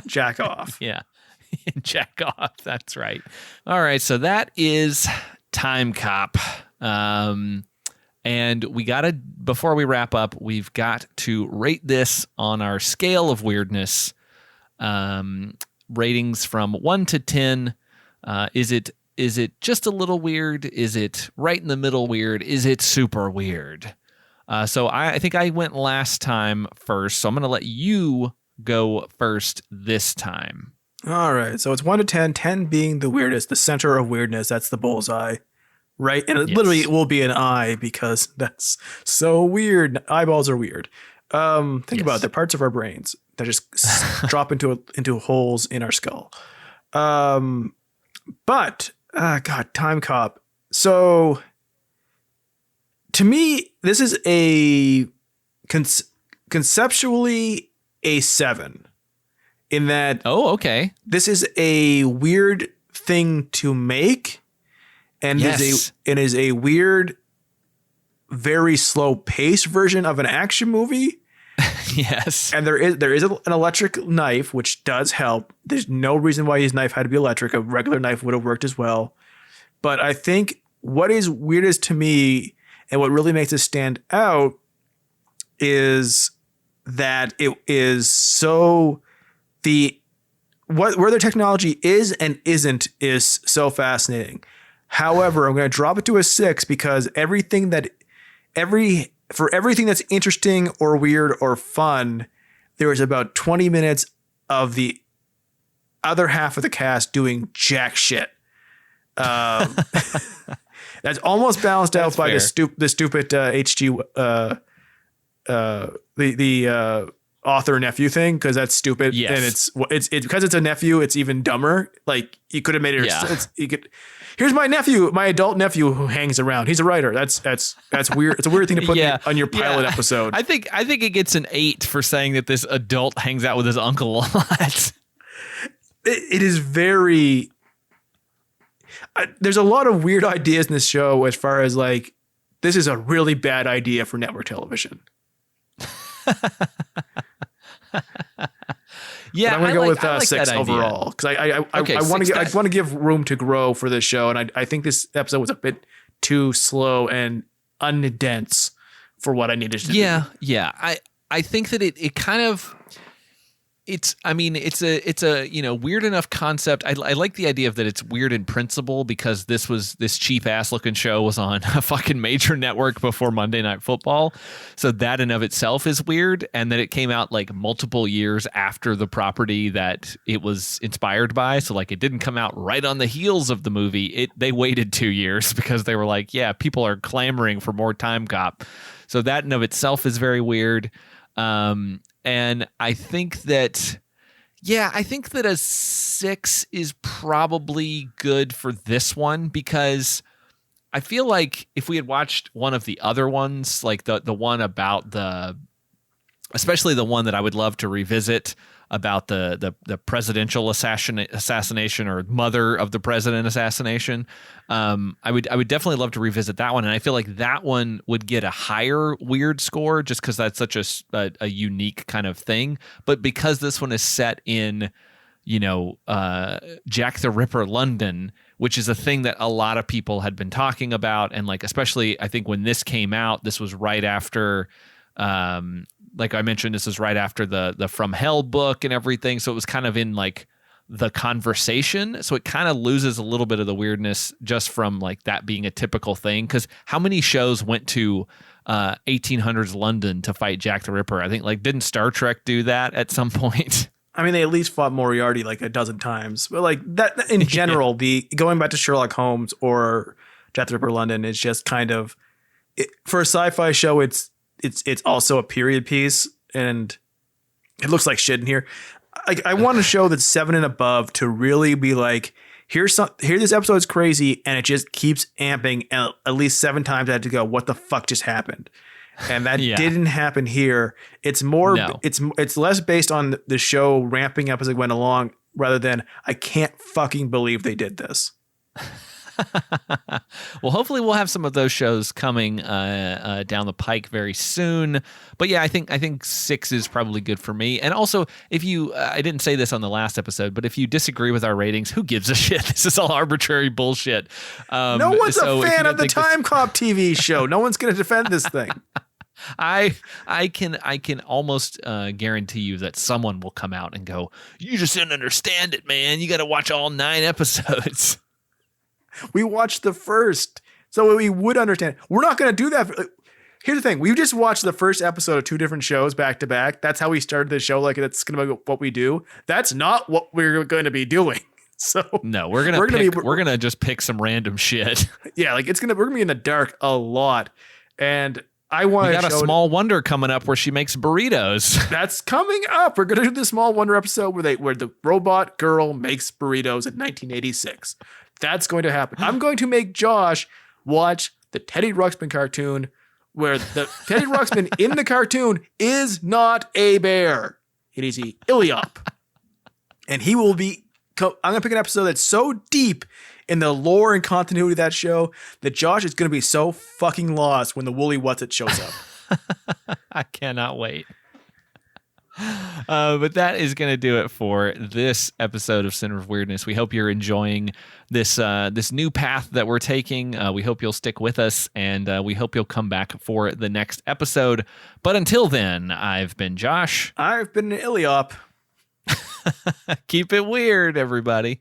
Jack Off. Yeah. Jack Off. That's right. All right. So that is Timecop. And before we wrap up, we've got to rate this on our scale of weirdness. Ratings from 1 to 10. Is it just a little weird? Is it right in the middle weird? Is it super weird? So I think I went last time first, so I'm going to let you go first this time. All right. So it's 1 to 10, 10 being the weirdest, the center of weirdness. That's the bullseye, right? And literally it will be an eye because that's so weird. Eyeballs are weird. Think about it. They're parts of our brains that just drop into holes in our skull. But Timecop. So to me, this is a conceptually a 7 in that. Oh, okay. This is a weird thing to make. And is a weird, very slow paced version of an action movie. Yes. And there is an electric knife, which does help. There's no reason why his knife had to be electric. A regular knife would have worked as well. But I think what is weirdest to me and what really makes it stand out is that it is so where the technology is and isn't is so fascinating. However, I'm going to drop it to a 6 because everything that's interesting or weird or fun, there is about 20 minutes of the other half of the cast doing jack shit. That's almost balanced out by the stupid HG the author nephew thing, because that's stupid. Yes. And it's because it's a nephew, it's even dumber. Like, you could have made it. Yeah. Here's my nephew, my adult nephew who hangs around. He's a writer. That's weird. It's a weird thing to put on your pilot episode. I think it gets an 8 for saying that this adult hangs out with his uncle a lot. It is very. There's a lot of weird ideas in this show as far as like, this is a really bad idea for network television. Yeah, but I'm gonna go with like 6 overall, because I want to give room to grow for this show, and I think this episode was a bit too slow and undense for what I needed to do. Yeah. I think that it kind of. It's a weird enough concept. I like the idea of that it's weird in principle, because this cheap ass looking show was on a fucking major network before Monday Night Football. So that in of itself is weird. And that it came out like multiple years after the property that it was inspired by. So like, it didn't come out right on the heels of the movie. They waited 2 years because they were like, yeah, people are clamoring for more Timecop. So that in of itself is very weird. And I think that a 6 is probably good for this one, because I feel like if we had watched one of the other ones, like the one about especially the one that I would love to revisit about the presidential assassination, or mother of the president assassination. I would definitely love to revisit that one. And I feel like that one would get a higher weird score just because that's such a unique kind of thing. But because this one is set in, Jack the Ripper London, which is a thing that a lot of people had been talking about. And like, especially I think when this came out, this was right after, like I mentioned, this was right after the From Hell book and everything. So it was kind of in like the conversation. So it kind of loses a little bit of the weirdness just from like that being a typical thing. Because how many shows went to 1800s London to fight Jack the Ripper? I think like, didn't Star Trek do that at some point? I mean, they at least fought Moriarty like a dozen times. But like that in general, going back to Sherlock Holmes or Jack the Ripper London is just kind of, for a sci-fi show, it's also a period piece, and it looks like shit in here. I want a show that's 7 and above to really be like, here this episode's crazy, and it just keeps amping, and at least 7 times I had to go, what the fuck just happened? And that didn't happen here. It's more, it's less based on the show ramping up as it went along, rather than I can't fucking believe they did this. Well, hopefully we'll have some of those shows coming down the pike very soon. But yeah, I think 6 is probably good for me. And also, if you, I didn't say this on the last episode, but if you disagree with our ratings, who gives a shit? This is all arbitrary bullshit. No one's a fan of the Timecop TV show. No one's going to defend this thing. I can almost guarantee you that someone will come out and go, you just didn't understand it, man. You got to watch all 9 episodes. We watched the first, so we would understand. We're not going to do that. Here's the thing. We just watched the first episode of 2 different shows back to back. That's how we started the show. Like, that's going to be what we do. That's not what we're going to be doing. So no, we're going to just pick some random shit. Yeah. Like we're going to be in the dark a lot. And I want to got a Small Wonder coming up where she makes burritos. That's coming up. We're going to do the Small Wonder episode where the robot girl makes burritos in 1986. That's going to happen. I'm going to make Josh watch the Teddy Ruxpin cartoon, where the Teddy Ruxpin in the cartoon is not a bear. It is a Iliop. And he will be, I'm going to pick an episode that's so deep in the lore and continuity of that show that Josh is going to be so fucking lost when the Woolly What's-It shows up. I cannot wait. But that is going to do it for this episode of Center of Weirdness. We hope you're enjoying this new path that we're taking. We hope you'll stick with us, and we hope you'll come back for the next episode. But until then, I've been Josh. I've been an Iliop. Keep it weird, everybody.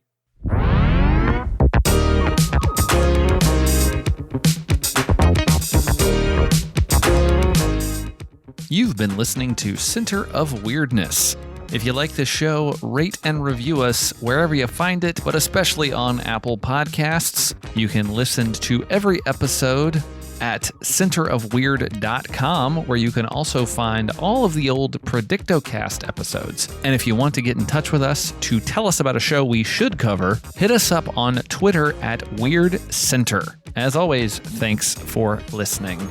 You've been listening to Center of Weirdness. If you like this show, rate and review us wherever you find it, but especially on Apple Podcasts. You can listen to every episode at centerofweird.com, where you can also find all of the old Predictocast episodes. And if you want to get in touch with us to tell us about a show we should cover, hit us up on Twitter at WeirdCenter. As always, thanks for listening.